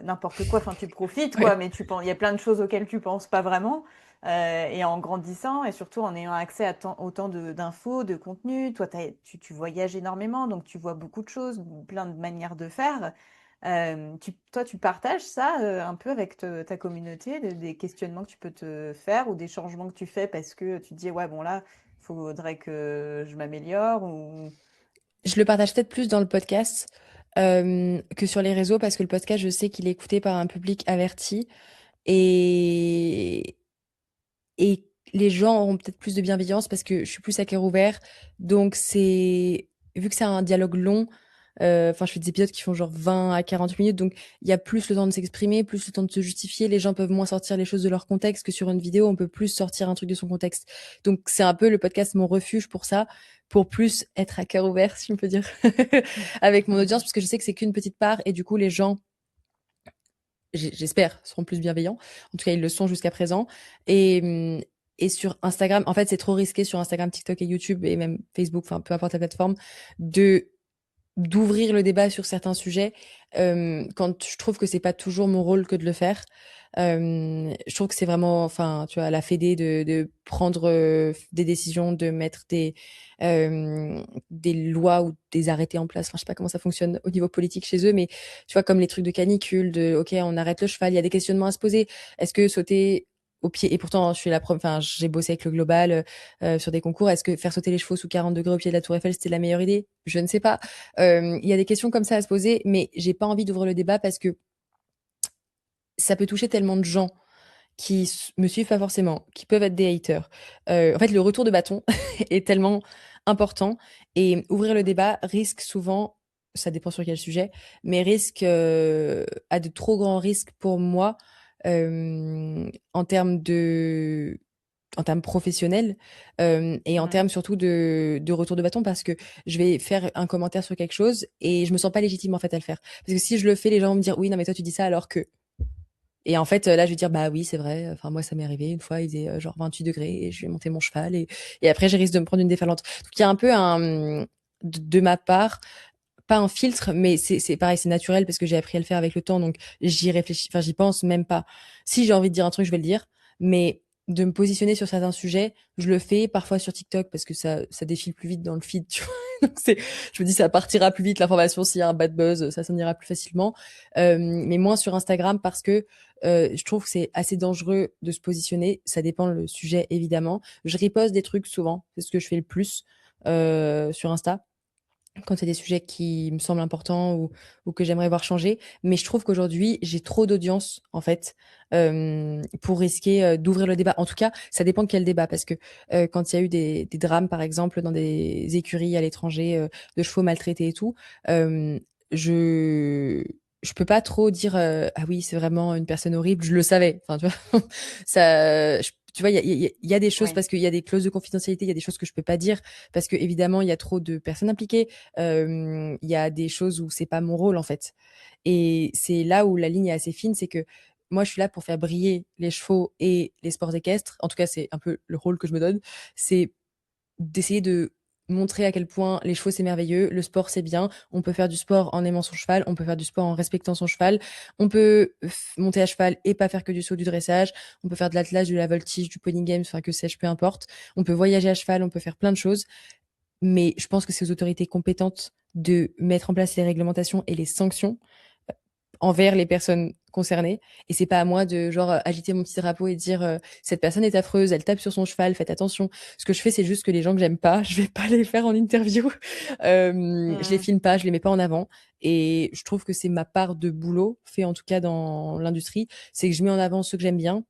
n'importe quoi. Enfin, tu profites, quoi, Ouais. mais il y a plein de choses auxquelles tu penses pas vraiment. Et en grandissant, et surtout en ayant accès à autant d'infos, de contenu, toi, tu voyages énormément, donc tu vois beaucoup de choses, plein de manières de faire. Toi, tu partages ça un peu avec ta communauté, des questionnements que tu peux te faire ou des changements que tu fais parce que tu te dis, ouais, bon, là, il faudrait que je m'améliore ou... Je le partage peut-être plus dans le podcast que sur les réseaux parce que le podcast, je sais qu'il est écouté par un public averti et, et les gens auront peut-être plus de bienveillance parce que je suis plus à cœur ouvert. Donc vu que c'est un dialogue long, Enfin, je fais des épisodes qui font genre 20 à 40 minutes, donc il y a plus le temps de s'exprimer, plus le temps de se justifier. Les gens peuvent moins sortir les choses de leur contexte que sur une vidéo, on peut plus sortir un truc de son contexte. Donc c'est un peu le podcast mon refuge pour ça, pour plus être à cœur ouvert, si on peut dire, avec mon audience, parce que je sais que c'est qu'une petite part et du coup les gens j'espère, seront plus bienveillants. En tout cas, ils le sont jusqu'à présent. Et, et sur Instagram, en fait, c'est trop risqué sur Instagram, TikTok et YouTube et même Facebook, enfin, peu importe la plateforme, de d'ouvrir le débat sur certains sujets quand je trouve que c'est pas toujours mon rôle que de le faire. Je trouve que c'est vraiment, enfin, tu vois, à la Fédé de prendre des décisions, de mettre des lois ou des arrêtés en place. Enfin, je sais pas comment ça fonctionne au niveau politique chez eux, mais tu vois, comme les trucs de canicule, de OK, on arrête le cheval. Il y a des questionnements à se poser. Est-ce que sauter au pied, et pourtant je suis la première, enfin j'ai bossé avec le global sur des concours, est-ce que faire sauter les chevaux sous 40 degrés au pied de la tour Eiffel c'était la meilleure idée? Je ne sais pas. Il y a des questions comme ça à se poser, mais j'ai pas envie d'ouvrir le débat parce que ça peut toucher tellement de gens qui me suivent pas forcément, qui peuvent être des haters. En fait, le retour de bâton est tellement important et ouvrir le débat risque souvent, ça dépend sur quel sujet, mais risque à de trop grands risques pour moi en termes en termes professionnels et en Ouais. termes surtout de retour de bâton parce que je vais faire un commentaire sur quelque chose et je me sens pas légitime en fait à le faire parce que si je le fais les gens vont me dire oui non mais toi tu dis ça alors que et en fait, là, je vais dire, bah oui, c'est vrai. Enfin, moi, ça m'est arrivé une fois, il faisait genre 28 degrés et je vais monter mon cheval et après, j'ai risque de me prendre une déferlante. Donc, il y a un peu de ma part, pas un filtre, mais c'est pareil, c'est naturel parce que j'ai appris à le faire avec le temps. Donc, j'y réfléchis, enfin, j'y pense même pas. Si j'ai envie de dire un truc, je vais le dire. Mais de me positionner sur certains sujets, je le fais parfois sur TikTok parce que ça défile plus vite dans le feed, tu vois. Donc, je me dis, ça partira plus vite l'information s'il y a un bad buzz, ça s'en ira plus facilement. Mais moins sur Instagram parce que je trouve que c'est assez dangereux de se positionner. Ça dépend le sujet, évidemment. Je riposte des trucs souvent. C'est ce que je fais le plus sur Insta quand c'est des sujets qui me semblent importants ou que j'aimerais voir changer. Mais je trouve qu'aujourd'hui, j'ai trop d'audience, en fait, pour risquer d'ouvrir le débat. En tout cas, ça dépend de quel débat. Parce que quand il y a eu des drames, par exemple, dans des écuries à l'étranger, de chevaux maltraités et tout, euh, je je peux pas trop dire ah oui c'est vraiment une personne horrible, je le savais, enfin tu vois. Tu vois il y a des choses Ouais. parce qu'il y a des clauses de confidentialité, il y a des choses que je peux pas dire parce que évidemment il y a trop de personnes impliquées. Il y a des choses où c'est pas mon rôle en fait. Et c'est là où la ligne est assez fine, c'est que moi je suis là pour faire briller les chevaux et les sports équestres. En tout cas, c'est un peu le rôle que je me donne. C'est d'essayer de montrer à quel point les chevaux c'est merveilleux, le sport c'est bien, on peut faire du sport en aimant son cheval, on peut faire du sport en respectant son cheval, on peut monter à cheval et pas faire que du saut, du dressage, on peut faire de l'attelage, de la voltige, du pony games, enfin que sais-je, peu importe. On peut voyager à cheval, on peut faire plein de choses. Mais je pense que c'est aux autorités compétentes de mettre en place les réglementations et les sanctions envers les personnes concernées. Et c'est pas à moi de genre agiter mon petit drapeau et dire cette personne est affreuse, elle tape sur son cheval, faites attention. Ce que je fais, c'est juste que les gens que j'aime pas, je vais pas les faire en interview. Je les Mm. filme pas, je les mets pas en avant. Et je trouve que c'est ma part de boulot, fait en tout cas dans l'industrie, c'est que je mets en avant ceux que j'aime bien,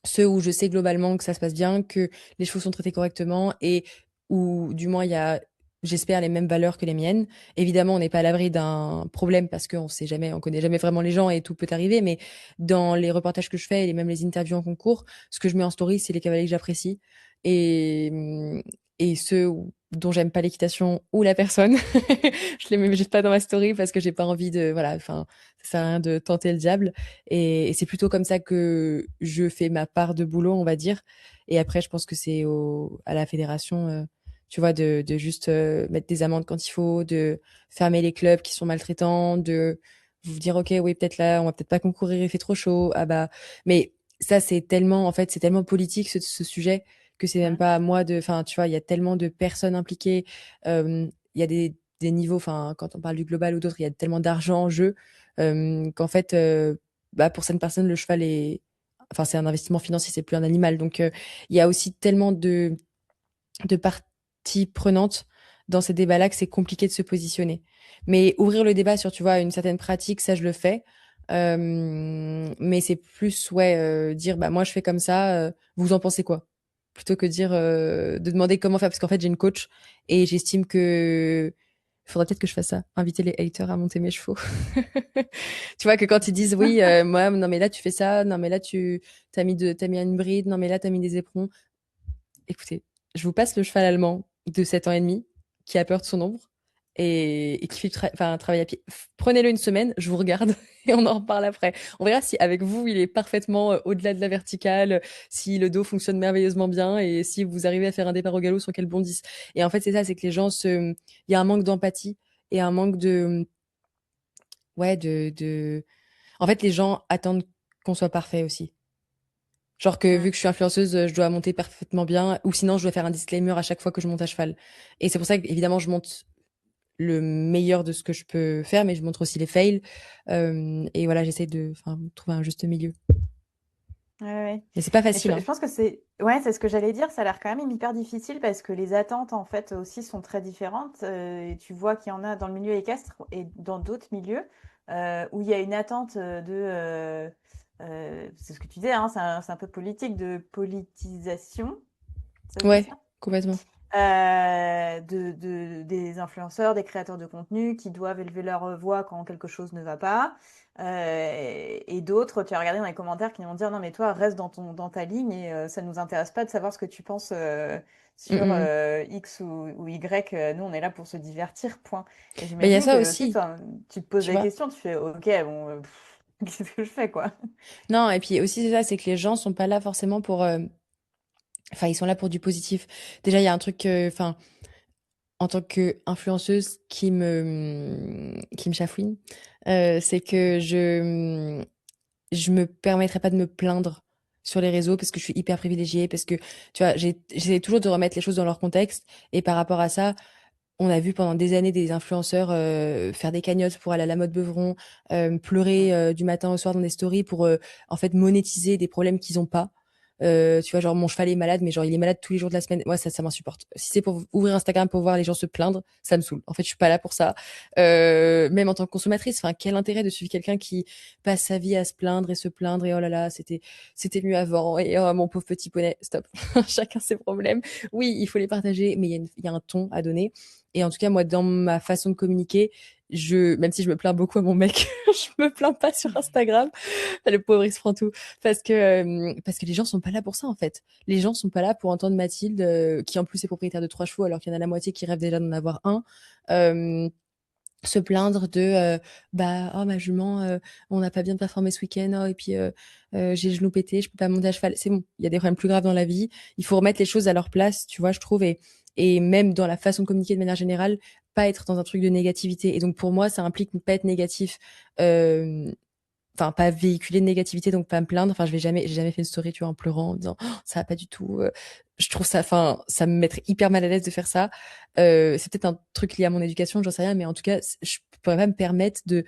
ceux où je sais globalement que ça se passe bien, que les chevaux sont traités correctement et où du moins il y a, j'espère, les mêmes valeurs que les miennes. Évidemment, on n'est pas à l'abri d'un problème parce qu'on sait jamais, on connaît jamais vraiment les gens et tout peut arriver, mais dans les reportages que je fais et même les interviews en concours, ce que je mets en story, c'est les cavaliers que j'apprécie et, et ceux dont j'aime pas l'équitation ou la personne. Je les mets juste pas dans ma story parce que j'ai pas envie de, voilà, enfin, ça sert à rien de tenter le diable. Et c'est plutôt comme ça que je fais ma part de boulot, on va dire. Et après, je pense que c'est à la fédération, tu vois, de juste mettre des amendes quand il faut, de fermer les clubs qui sont maltraitants, de vous dire, OK, oui, peut-être là, on va peut-être pas concourir, il fait trop chaud. Ah bah, mais ça, c'est tellement, en fait, c'est tellement politique, ce sujet, que c'est même Mm. pas à moi de, enfin, tu vois, il y a tellement de personnes impliquées, il y a des niveaux, enfin, quand on parle du global ou d'autres, il y a tellement d'argent en jeu, qu'en fait, bah, pour certaines personnes, le cheval est, enfin, c'est un investissement financier, c'est plus un animal. Donc, il y a aussi tellement de parties prenantes dans ces débats-là que c'est compliqué de se positionner. Mais ouvrir le débat sur, tu vois, une certaine pratique, ça, je le fais. Mais c'est plus, ouais, dire, bah, moi, je fais comme ça, vous en pensez quoi? Plutôt que dire, de demander comment faire, parce qu'en fait, j'ai une coach et j'estime que Il faudrait peut-être que je fasse ça, inviter les haters à monter mes chevaux. Tu vois, que quand ils disent oui, moi, non mais là tu fais ça, non mais là t'as mis une bride, non mais là t'as mis des éperons. Écoutez, je vous passe le cheval allemand de 7 ans et demi qui a peur de son ombre et qui fait un travail à pied. Prenez-le une semaine, je vous regarde et on en reparle après. On verra si avec vous, il est parfaitement au-delà de la verticale, si le dos fonctionne merveilleusement bien et si vous arrivez à faire un départ au galop sans qu'elle bondisse. Et en fait, c'est ça, c'est que les gens il y a un manque d'empathie et un manque ouais, en fait, les gens attendent qu'on soit parfait aussi. Genre que Mm. vu que je suis influenceuse, je dois monter parfaitement bien, ou sinon je dois faire un disclaimer à chaque fois que je monte à cheval. Et c'est pour ça qu'évidemment je monte le meilleur de ce que je peux faire, mais je montre aussi les fails. Et voilà, j'essaie de trouver un juste milieu. Ouais, ouais. Mais c'est pas Mais facile, je hein. pense que ouais, c'est ce que j'allais dire. Ça a l'air quand même hyper difficile parce que les attentes, en fait, aussi sont très différentes. Et tu vois qu'il y en a dans le milieu équestre et dans d'autres milieux où il y a une attente c'est ce que tu disais, hein, c'est un peu politique, de politisation. Ça se dit Ouais, ça? complètement. Des influenceurs, des créateurs de contenu qui doivent élever leur voix quand quelque chose ne va pas. Et d'autres, tu as regardé dans les commentaires qui vont dire non mais toi reste dans ta ligne et ça nous intéresse pas de savoir ce que tu penses Mm, sur mm. X ou Y. Nous on est là pour se divertir, point. Et Mais il y a j'imagine ça que aussi aussi, toi, tu te poses tu des vois. questions, tu fais ok bon qu'est-ce que je fais quoi? Non, et puis aussi c'est ça, c'est que les gens sont pas là forcément pour. Enfin, ils sont là pour du positif. Déjà, il y a un truc, en tant qu'influenceuse qui me chafouine, c'est que je me permettrai pas de me plaindre sur les réseaux parce que je suis hyper privilégiée, parce que, tu vois, j'essaie toujours de remettre les choses dans leur contexte. Et par rapport à ça, on a vu pendant des années des influenceurs faire des cagnottes pour aller à la mode Beuvron, pleurer du matin au soir dans des stories pour en fait monétiser des problèmes qu'ils ont pas. Tu vois, genre mon cheval est malade, mais genre il est malade tous les jours de la semaine. Moi, ça m'insupporte. Si c'est pour ouvrir Instagram pour voir les gens se plaindre, ça me saoule. En fait, je suis pas là pour ça. Même en tant que consommatrice, enfin, quel intérêt de suivre quelqu'un qui passe sa vie à se plaindre et se plaindre et oh là là, c'était mieux avant et oh mon pauvre petit poney. Stop. Chacun ses problèmes. Oui, il faut les partager, mais il y a un ton à donner. Et en tout cas, moi, dans ma façon de communiquer, même si je me plains beaucoup à mon mec, je me plains pas sur Instagram. Le pauvre, il se prend tout. Parce que les gens sont pas là pour ça, en fait. Les gens sont pas là pour entendre Mathilde, qui en plus est propriétaire de 3 chevaux, alors qu'il y en a la moitié qui rêvent déjà d'en avoir un. euh, Se plaindre de bah oh ma jument on n'a pas bien performé ce week-end oh, et puis j'ai le genou pété je peux pas monter à cheval, c'est bon, il y a des problèmes plus graves dans la vie, il faut remettre les choses à leur place, tu vois, je trouve. Et même dans la façon de communiquer de manière générale, pas être dans un truc de négativité. Et donc pour moi ça implique ne pas être négatif, euh, enfin pas véhiculer de négativité, donc pas me plaindre. Enfin j'ai jamais fait une story, tu vois, en pleurant en disant oh, ça va pas du tout. Je trouve ça, enfin ça me mettrait hyper mal à l'aise de faire ça. C'est peut-être un truc lié à mon éducation, j'en sais rien, mais en tout cas je pourrais pas me permettre de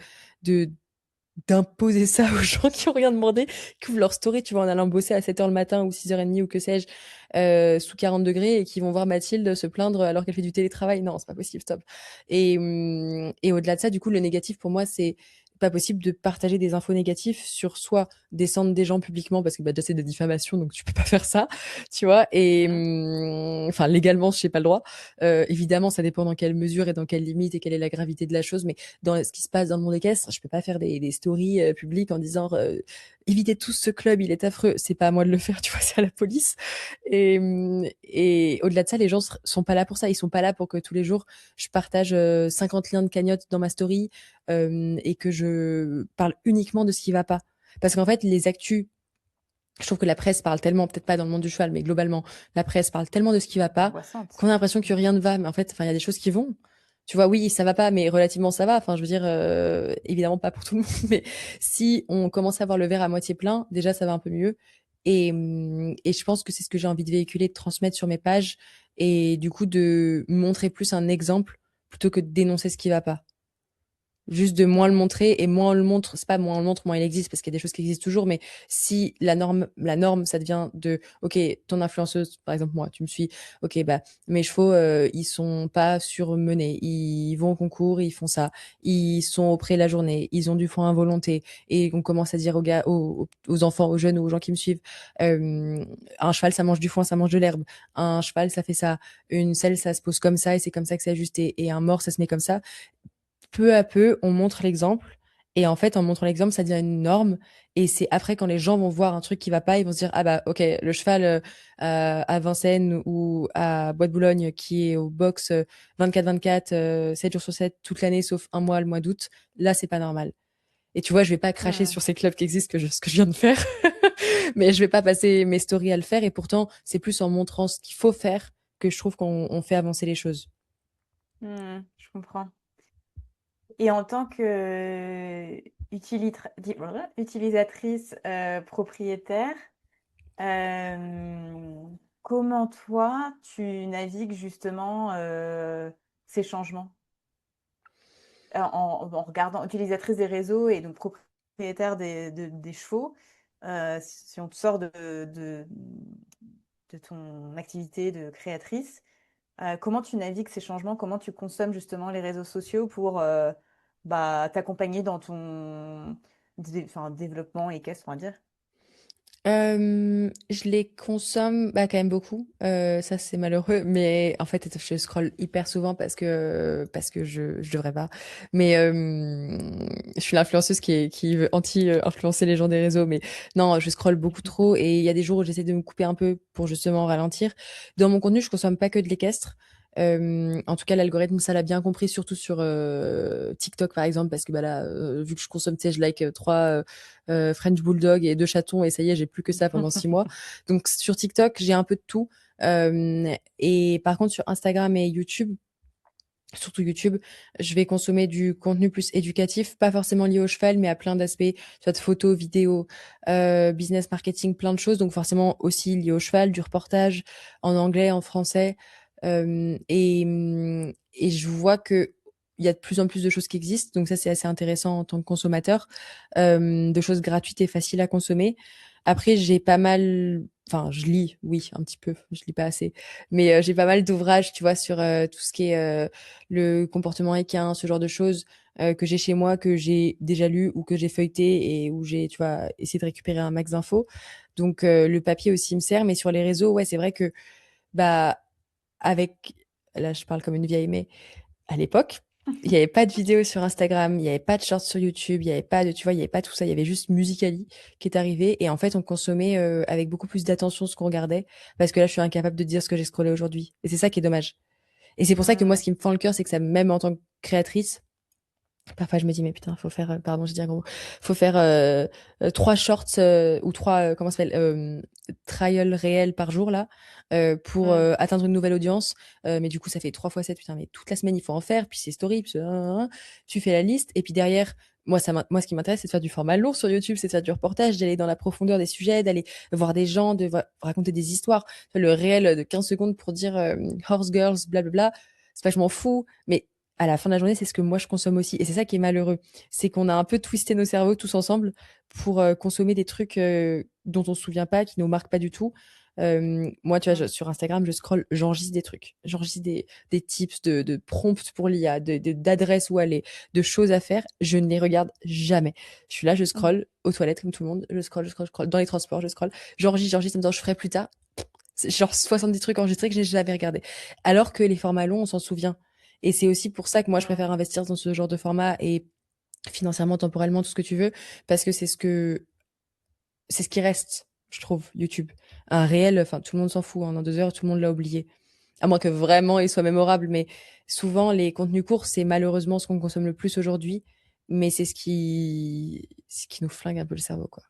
d'imposer ça aux gens qui ont rien demandé, qui ouvrent leur story, tu vois, en allant bosser à 7 heures le matin ou 6h30 ou que sais-je, sous 40 degrés et qui vont voir Mathilde se plaindre alors qu'elle fait du télétravail. Non, c'est pas possible, stop. Et au-delà de ça, du coup, le négatif pour moi, c'est pas possible de partager des infos négatives sur soit descendre des gens publiquement parce que bah déjà c'est de la diffamation donc tu peux pas faire ça, tu vois. Et Mhm. enfin légalement je sais pas le droit. Évidemment ça dépend dans quelle mesure et dans quelle limite et quelle est la gravité de la chose, mais dans ce qui se passe dans le monde équestre, je peux pas faire des stories publiques en disant évitez tous ce club, il est affreux. C'est pas à moi de le faire, tu vois, c'est à la police. Et au-delà de ça, les gens sont pas là pour ça. Ils sont pas là pour que tous les jours je partage 50 liens de cagnotte dans ma story et que je parle uniquement de ce qui va pas. Parce qu'en fait, les actus, je trouve que la presse parle tellement, peut-être pas dans le monde du cheval, mais globalement, la presse parle tellement de ce qui va pas Angoissante. qu'on a l'impression que rien ne va. Mais en fait, enfin, il y a des choses qui vont. Tu vois, oui, ça va pas, mais relativement ça va. Enfin, je veux dire, évidemment pas pour tout le monde, mais si on commence à voir le verre à moitié plein, déjà ça va un peu mieux. Et je pense que c'est ce que j'ai envie de véhiculer, de transmettre sur mes pages, et du coup de montrer plus un exemple plutôt que de dénoncer ce qui va pas. juste de moins le montrer et moins on le montre, c'est pas moins on le montre, moins il existe parce qu'il y a des choses qui existent toujours, mais si la norme, ça devient de, ok, ton influenceuse, par exemple moi, tu me suis, ok, bah mes chevaux, ils sont pas surmenés, ils vont au concours, ils font ça, ils sont au pré la journée, ils ont du foin à volonté et on commence à dire aux gars, aux enfants, aux jeunes ou aux gens qui me suivent, un cheval ça mange du foin, ça mange de l'herbe, un cheval ça fait ça, une selle ça se pose comme ça et c'est comme ça que c'est ajusté et un mort ça se met comme ça. Peu à peu, on montre l'exemple. Et en fait, en montrant l'exemple, ça devient une norme. Et c'est après, quand les gens vont voir un truc qui va pas, ils vont se dire, ah bah, ok, le cheval à Vincennes ou à Bois-de-Boulogne qui est au box 24-24, 7 jours sur 7, toute l'année, sauf un mois, le mois d'août, là, c'est pas normal. Et tu vois, je vais pas cracher Hmm. sur ces clubs qui existent ce que je viens de faire. Mais je vais pas passer mes stories à le faire. Et pourtant, c'est plus en montrant ce qu'il faut faire que je trouve qu'on fait avancer les choses. Je comprends. Et en tant que utilisatrice propriétaire, euh, comment toi tu navigues justement ces changements? En regardant, utilisatrice des réseaux et donc propriétaire des chevaux, si on te sort de ton activité de créatrice, comment tu navigues ces changements? Comment tu consommes justement les réseaux sociaux pour bah, t'accompagner dans ton enfin, développement et qu'est-ce qu'on va dire? Je les consomme, bah, quand même beaucoup. Ça, c'est malheureux, mais en fait, je scrolle hyper souvent parce que je devrais pas. Mais je suis l'influenceuse qui veut anti-influencer les gens des réseaux. Mais non, je scrolle beaucoup trop et il y a des jours où j'essaie de me couper un peu pour justement ralentir. Dans mon contenu, je consomme pas que de l'équestre. En tout cas, l'algorithme, ça l'a bien compris, surtout sur TikTok par exemple, parce que bah là, vu que je consomme, tu sais, je like trois French Bulldog et deux chatons et ça y est, j'ai plus que ça pendant 6 mois. Donc sur TikTok, j'ai un peu de tout. Et par contre, sur Instagram et YouTube, surtout YouTube, je vais consommer du contenu plus éducatif, pas forcément lié au cheval, mais à plein d'aspects, soit de photos, vidéos, business, marketing, plein de choses. Donc forcément aussi lié au cheval, du reportage en anglais, en français. Et je vois que il y a de plus en plus de choses qui existent. Donc ça, c'est assez intéressant en tant que consommateur, de choses gratuites et faciles à consommer. Après, j'ai pas mal, enfin, je lis, oui, un petit peu, je lis pas assez, mais j'ai pas mal d'ouvrages, tu vois, sur tout ce qui est le comportement équin, ce genre de choses que j'ai chez moi, que j'ai déjà lu ou que j'ai feuilleté et où j'ai, tu vois, essayé de récupérer un max d'infos. Donc le papier aussi me sert, mais sur les réseaux, ouais, c'est vrai que bah avec, là je parle comme une vieille, mais à l'époque, il n'y avait pas de vidéos sur Instagram, il n'y avait pas de shorts sur YouTube, il n'y avait pas de, tu vois, il n'y avait pas tout ça, il y avait juste Musical.ly qui est arrivé et en fait on consommait avec beaucoup plus d'attention ce qu'on regardait parce que là je suis incapable de dire ce que j'ai scrollé aujourd'hui et c'est ça qui est dommage. Et c'est pour ça que moi Hmm. ce qui me fend le cœur c'est que ça même en tant que créatrice, parfois je me dis mais putain faut faire pardon je dis un gros mot, faut faire 3 shorts ou trois comment ça s'appelle trials réels par jour là pour Hmm. atteindre une nouvelle audience. Mais du coup ça fait 3 fois 7, putain mais toute la semaine il faut en faire, puis c'est story, puis tu fais la liste et puis derrière moi ce qui m'intéresse c'est de faire du format lourd sur YouTube, c'est de faire du reportage, d'aller dans la profondeur des sujets, d'aller voir des gens, raconter des histoires. Le réel de 15 secondes pour dire horse girls blablabla, c'est pas que je m'en fous, mais à la fin de la journée, c'est ce que moi je consomme aussi. Et c'est ça qui est malheureux. C'est qu'on a un peu twisté nos cerveaux tous ensemble pour consommer des trucs dont on se souvient pas, qui nous marquent pas du tout. Moi, tu vois, Hmm. sur Instagram, je scrolle, j'enregistre des trucs. J'enregistre des tips de prompts pour l'IA, d'adresses où aller, de choses à faire. Je ne les regarde jamais. Je suis là, je Hmm. scrolle aux toilettes comme tout le monde. Je scrolle, je scrolle, je scrolle. Dans les transports, je scrolle. J'enregistre en me disant, je ferai plus tard. C'est genre 70 trucs enregistrés que j'ai jamais regardé. Alors que les formats longs, on s'en souvient. Et c'est aussi pour ça que moi, je Hmm. préfère investir dans ce genre de format et financièrement, temporellement, tout ce que tu veux, parce que c'est ce qui reste, je trouve, YouTube. Un réel, enfin, tout le monde s'en fout, hein, en 2 heures, tout le monde l'a oublié. À moins que vraiment il soit mémorable, mais souvent, les contenus courts, c'est malheureusement ce qu'on consomme le plus aujourd'hui, mais c'est ce qui nous flingue un peu le cerveau, quoi.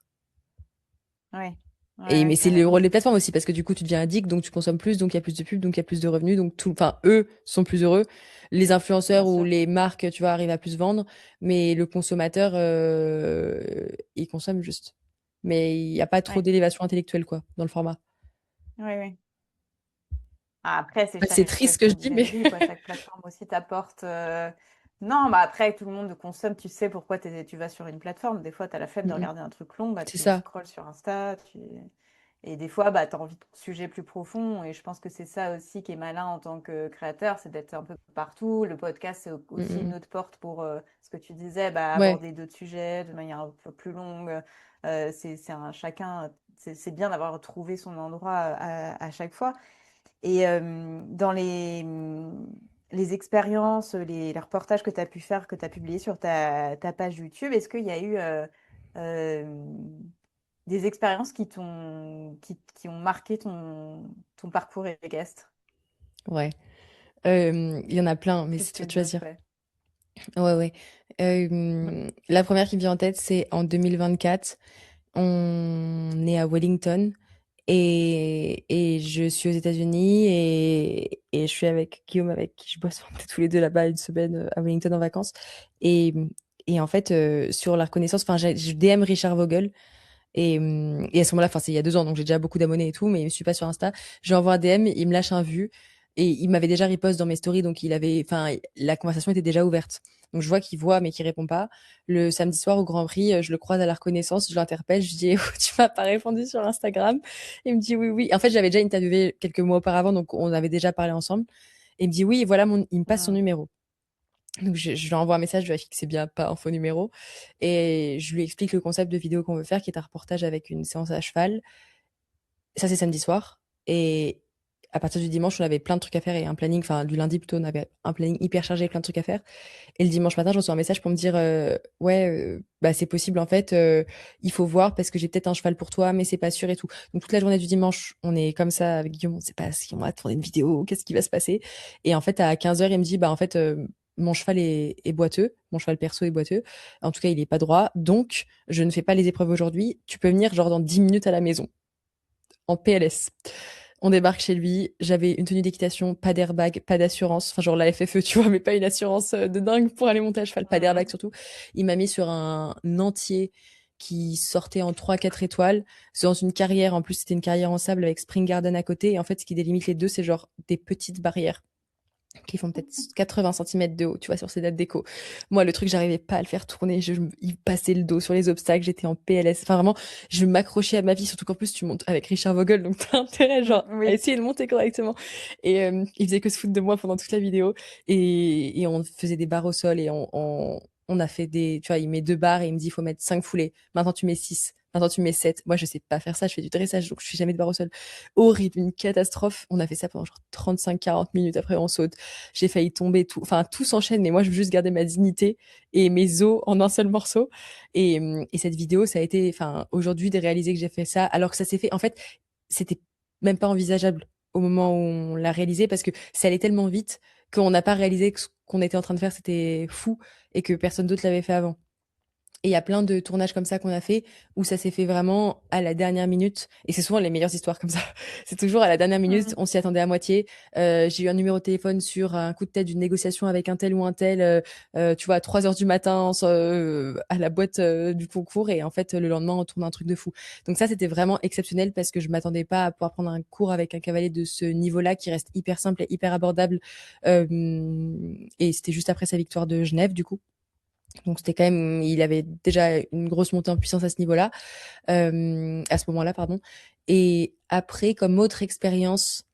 Ouais, ouais, Et ouais, mais c'est le carrément. rôle des plateformes aussi parce que du coup tu deviens addict donc tu consommes plus donc il y a plus de pubs donc il y a plus de revenus donc tout enfin eux sont plus heureux, les Bien influenceurs ou sûr. les marques tu vois arrivent à plus vendre mais le consommateur il consomme juste mais il n'y a pas trop Ouais, d'élévation intellectuelle quoi dans le format. ouais, ouais. Ah, après, c'est C'est chaque, triste ce que je comme dis vous mais avez dit, quoi, chaque plateforme aussi t'apporte. Non, bah après, tout le monde consomme, tu sais pourquoi tu vas sur une plateforme. Des fois, tu as la flemme de Mm, mm. regarder un truc long, bah, C'est tu ça. scrolles sur Insta. Et des fois, bah, tu as envie de sujets plus profonds. Et je pense que c'est ça aussi qui est malin en tant que créateur, c'est d'être un peu partout. Le podcast, c'est Mm, aussi mm, une mm. autre porte pour ce que tu disais, bah, Ouais, aborder d'autres sujets de manière un peu plus longue. C'est un chacun, c'est bien d'avoir trouvé son endroit à chaque fois. Et dans les expériences, les reportages que tu as pu faire, que tu as publiés sur ta page YouTube, est-ce qu'il y a eu euh, des expériences qui ont marqué ton parcours équestre? ouais. Il y en a plein, mais Qu'est-ce c'est que toi de tu as choisir. fait? Ouais, ouais. La première qui me vient en tête, c'est en 2024. On est à Wellington et je suis aux États-Unis et je suis avec Guillaume avec qui je bosse. On était tous les deux là-bas une semaine à Wellington en vacances. Et, et en fait, sur la reconnaissance, enfin, je DM Richard Vogel. Et à ce moment-là, enfin, c'est il y a 2 ans, donc j'ai déjà beaucoup d'abonnés et tout, mais il me suit pas sur Insta. Je lui envoie un DM, il me lâche un vu, et il m'avait déjà repost dans mes stories, donc il avait, enfin, la conversation était déjà ouverte. Donc je vois qu'il voit, mais qu'il répond pas. Le samedi soir au Grand Prix, je le croise à la reconnaissance, je l'interpelle, je lui dis, eh, oh, tu m'as pas répondu sur Instagram. Il me dit oui, oui. En fait, j'avais déjà interviewé quelques mois auparavant, donc on avait déjà parlé ensemble. Et il me dit oui, et voilà il me passe son Hmm. numéro. Donc je lui envoie un message, je vérifie que c'est bien pas un faux numéro. Et je lui explique le concept de vidéo qu'on veut faire, qui est un reportage avec une séance à cheval. Ça, c'est samedi soir. Et à partir du dimanche, on avait plein de trucs à faire et un planning, enfin du lundi plutôt, on avait un planning hyper chargé, plein de trucs à faire. Et le dimanche matin, je reçois un message pour me dire, ouais, bah c'est possible en fait, il faut voir parce que j'ai peut-être un cheval pour toi, mais c'est pas sûr et tout. Donc toute la journée du dimanche, on est comme ça avec Guillaume, on sait pas si on va tourner une vidéo, qu'est-ce qui va se passer. Et en fait, à 15h, il me dit, bah en fait, mon cheval est boiteux, mon cheval perso est boiteux. En tout cas, il est pas droit, donc je ne fais pas les épreuves aujourd'hui. Tu peux venir genre dans 10 minutes à la maison en PLS. On débarque chez lui, j'avais une tenue d'équitation, pas d'airbag, pas d'assurance, enfin genre la FFE, tu vois, mais pas une assurance de dingue pour aller monter à cheval, pas d'airbag Hmm. surtout. Il m'a mis sur un entier qui sortait en 3 4 étoiles, c'est dans une carrière, en plus c'était une carrière en sable avec Spring Garden à côté, et en fait ce qui délimite les deux, c'est genre des petites barrières qui font peut-être 80 centimètres de haut, tu vois, sur ces dates déco. Moi, le truc, j'arrivais pas à le faire tourner. Il passait le dos sur les obstacles. J'étais en PLS. Enfin, vraiment, je m'accrochais à ma vie. Surtout qu'en plus, tu montes avec Richard Vogel. Donc, t'as intérêt, Hmm, genre, à oui. essayer de monter correctement. Et il faisait que se foutre de moi pendant toute la vidéo. Et on faisait des barres au sol et on a fait des, tu vois, il met 2 barres et il me dit, il faut mettre 5 foulées. Maintenant, tu mets 6. Maintenant, tu mets 7. Moi, je sais pas faire ça. Je fais du dressage. Donc, je fais jamais de barres au sol. Horrible. Une catastrophe. On a fait ça pendant genre 35 40 minutes. Après, on saute. J'ai failli tomber, tout, enfin tout s'enchaîne, mais moi je veux juste garder ma dignité et mes os en un seul morceau. Et cette vidéo, ça a été, enfin aujourd'hui de réaliser que j'ai fait ça, alors que ça s'est fait, en fait, c'était même pas envisageable au moment où on l'a réalisé parce que ça allait tellement vite qu'on n'a pas réalisé que ce qu'on était en train de faire c'était fou et que personne d'autre l'avait fait avant. Et il y a plein de tournages comme ça qu'on a fait où ça s'est fait vraiment à la dernière minute. Et c'est souvent les meilleures histoires comme ça. C'est toujours à la dernière minute, Hmm. on s'y attendait à moitié. J'ai eu un numéro de téléphone sur un coup de tête d'une négociation avec un tel ou un tel, tu vois, à 3 heures du matin, à la boîte du concours. Et en fait, le lendemain, on tourne un truc de fou. Donc ça, c'était vraiment exceptionnel parce que je m'attendais pas à pouvoir prendre un cours avec un cavalier de ce niveau-là qui reste hyper simple et hyper abordable. Et c'était juste après sa victoire de Genève, du coup. Donc c'était quand même, il avait déjà une grosse montée en puissance à ce niveau-là, à ce moment-là, pardon. Et après, comme autre expérience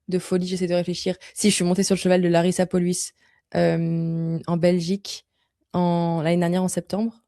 de folie, j'essaie de réfléchir. Si je suis montée sur le cheval de Larissa Pauluis en Belgique l'année dernière en septembre,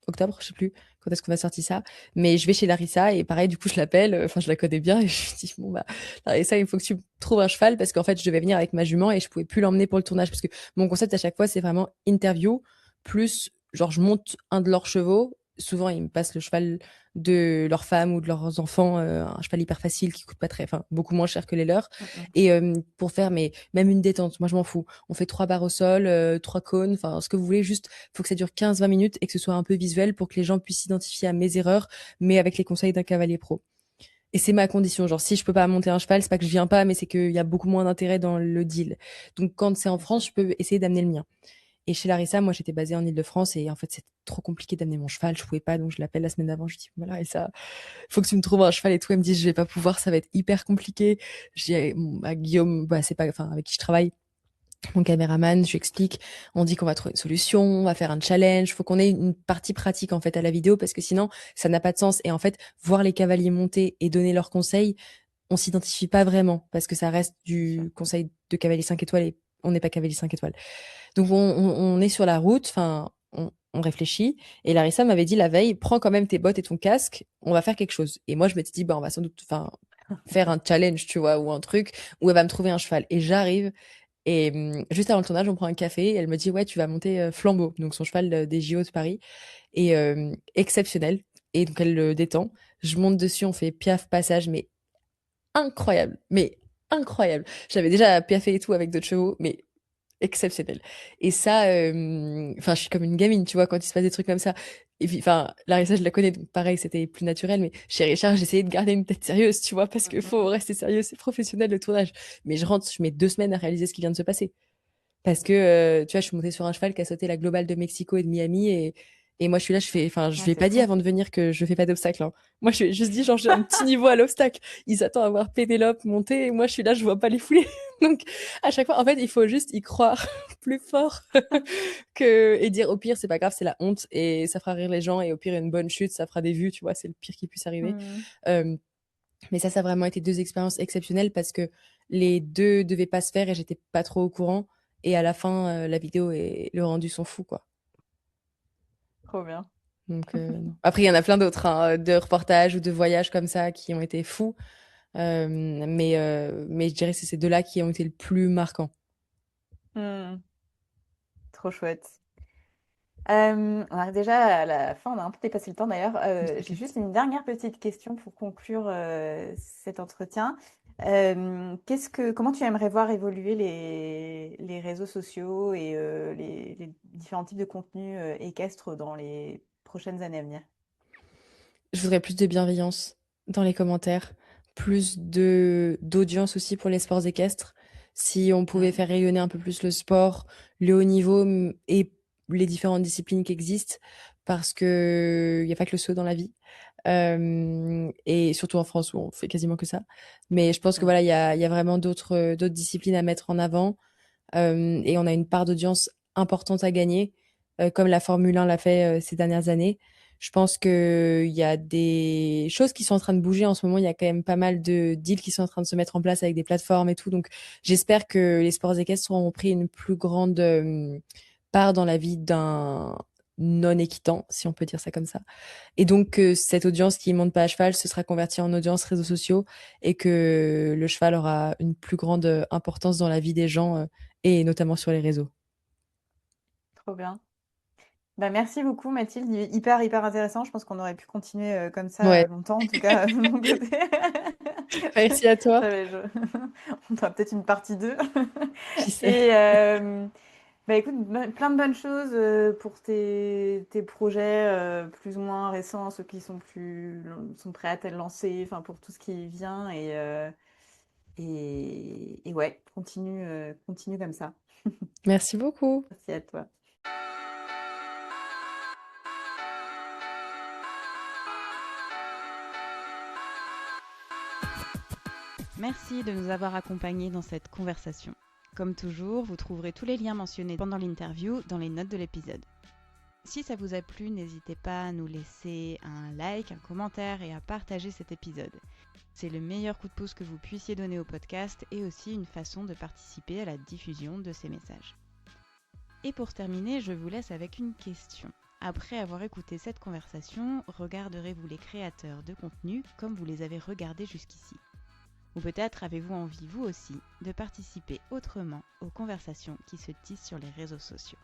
octobre, je sais plus quand est-ce qu'on a sorti ça. Mais je vais chez Larissa et pareil, du coup, je l'appelle. Enfin, je la connais bien et je lui dis bon bah Larissa, il faut que tu me trouves un cheval parce qu'en fait, je devais venir avec ma jument et je pouvais plus l'emmener pour le tournage parce que mon concept à chaque fois, c'est vraiment interview plus genre je monte un de leurs chevaux. Souvent, ils me passent le cheval de leur femme ou de leurs enfants, un cheval hyper facile qui coûte pas très, enfin beaucoup moins cher que les leurs. Hmm, hmm. Et pour faire mais même une détente, moi je m'en fous. On fait 3 barres au sol, 3 cônes, enfin ce que vous voulez. Juste, faut que ça dure 15-20 minutes et que ce soit un peu visuel pour que les gens puissent s'identifier à mes erreurs, mais avec les conseils d'un cavalier pro. Et c'est ma condition. Genre, si je peux pas monter un cheval, c'est pas que je viens pas, mais c'est qu'il y a beaucoup moins d'intérêt dans le deal. Donc, quand c'est en Bien sûr. France, je peux essayer d'amener le mien. Et chez Larissa, moi, j'étais basée en Île-de-France et en fait, c'était trop compliqué d'amener mon cheval. Je pouvais pas, donc je l'appelle la semaine d'avant. Je dis, voilà, et ça, faut que tu me trouves un cheval et tout. Elle me dit, je vais pas pouvoir, ça va être hyper compliqué. J'ai, bon, bah, Guillaume, bah, c'est pas, enfin, avec qui je travaille, mon caméraman, je lui explique, on dit qu'on va trouver une solution, on va faire un challenge, faut qu'on ait une partie pratique en fait à la vidéo parce que sinon ça n'a pas de sens. Et en fait, voir les cavaliers monter et donner leurs conseils, on s'identifie pas vraiment parce que ça reste Sûr. du conseil de cavalier 5 étoiles et on n'est pas cavalier 5 étoiles. Donc on est sur la route, enfin on réfléchit. Et Larissa m'avait dit la veille, prends quand même tes bottes et ton casque, on va faire quelque chose. Et moi je m'étais dit, bah on va sans doute, enfin faire un challenge, tu vois, ou un truc où elle va me trouver un cheval. Et j'arrive et juste avant le tournage, on prend un café. Et elle me dit, ouais, tu vas monter Flambeau, donc son cheval des JO de Paris, et exceptionnel. Et donc elle le détend. Je monte dessus, on fait piaf passage, mais incroyable, mais incroyable. J'avais déjà piaffé et tout avec d'autres chevaux, mais exceptionnel. Et ça, enfin, je suis comme une gamine, tu vois, quand il se passe des trucs comme ça. Et puis, enfin, Larissa, je la connais, donc pareil, c'était plus naturel. Mais chez Richard, j'essayais de garder une tête sérieuse, tu vois, parce qu'il faut rester sérieux, c'est professionnel le tournage. Mais je rentre, je mets 2 semaines à réaliser ce qui vient de se passer. Parce que, tu vois, je suis montée sur un cheval qui a sauté la globale de Mexico et de Miami et moi, je suis là, je fais, enfin, je Ouais, lui ai c'est pas dit fou. avant de venir que je fais pas d'obstacle, hein. Moi, je lui ai juste dit, genre, j'ai un petit niveau à l'obstacle. Ils s'attendent à voir Pénélope monter et moi, je suis là, je vois pas les foulées. Donc, à chaque fois, en fait, il faut juste y croire plus fort et dire, au pire, c'est pas grave, c'est la honte et ça fera rire les gens et au pire, une bonne chute, ça fera des vues, tu vois, c'est le pire qui puisse arriver. Hmm. Euh, mais ça a vraiment été 2 expériences exceptionnelles parce que les deux devaient pas se faire et j'étais pas trop au courant. Et à la fin, la vidéo et le rendu sont fous, quoi. Trop bien. Donc, non. Après, il y en a plein d'autres, hein, de reportages ou de voyages comme ça qui ont été fous. Mais je dirais que c'est ces deux-là qui ont été le plus marquants. Hmm. Trop chouette. On arrive déjà à la fin, on a un peu dépassé le temps d'ailleurs. J'ai juste une dernière petite question pour conclure cet entretien. Comment tu aimerais voir évoluer les réseaux sociaux et les différents types de contenus équestres dans les prochaines années à venir? Je voudrais plus de bienveillance dans les commentaires, plus de d'audience aussi pour les sports équestres. Si on pouvait Mm. faire rayonner un peu plus le sport, le haut niveau et les différentes disciplines qui existent, parce que il y a pas que le saut dans la vie. Et surtout en France où on fait quasiment que ça. Mais je pense que Mm. voilà, il y a vraiment d'autres disciplines à mettre en avant. Et on a une part d'audience importante à gagner, comme la Formule 1 l'a fait ces dernières années. Je pense qu'il y a des choses qui sont en train de bouger en ce moment. Il y a quand même pas mal de deals qui sont en train de se mettre en place avec des plateformes et tout. Donc, j'espère que les sports équestres auront pris une plus grande part dans la vie d'un non-équitant, si on peut dire ça comme ça. Et donc, cette audience qui monte pas à cheval se sera convertie en audience réseaux sociaux et que le cheval aura une plus grande importance dans la vie des gens et notamment sur les réseaux. Trop bien. Bah, merci beaucoup Mathilde, hyper hyper intéressant. Je pense qu'on aurait pu continuer comme ça Ouais, longtemps, en tout cas de mon côté. merci à toi. On aura peut-être une partie 2. Qui sait? Et bah écoute, plein de bonnes choses pour tes projets plus ou moins récents, ceux qui sont prêts à être lancés, enfin pour tout ce qui vient et ouais, continue comme ça. Merci beaucoup. Merci à toi. Merci de nous avoir accompagnés dans cette conversation. Comme toujours, vous trouverez tous les liens mentionnés pendant l'interview dans les notes de l'épisode. Si ça vous a plu, n'hésitez pas à nous laisser un like, un commentaire et à partager cet épisode. C'est le meilleur coup de pouce que vous puissiez donner au podcast et aussi une façon de participer à la diffusion de ces messages. Et pour terminer, je vous laisse avec une question. Après avoir écouté cette conversation, regarderez-vous les créateurs de contenu comme vous les avez regardés jusqu'ici ? Ou peut-être avez-vous envie, vous aussi, de participer autrement aux conversations qui se tissent sur les réseaux sociaux.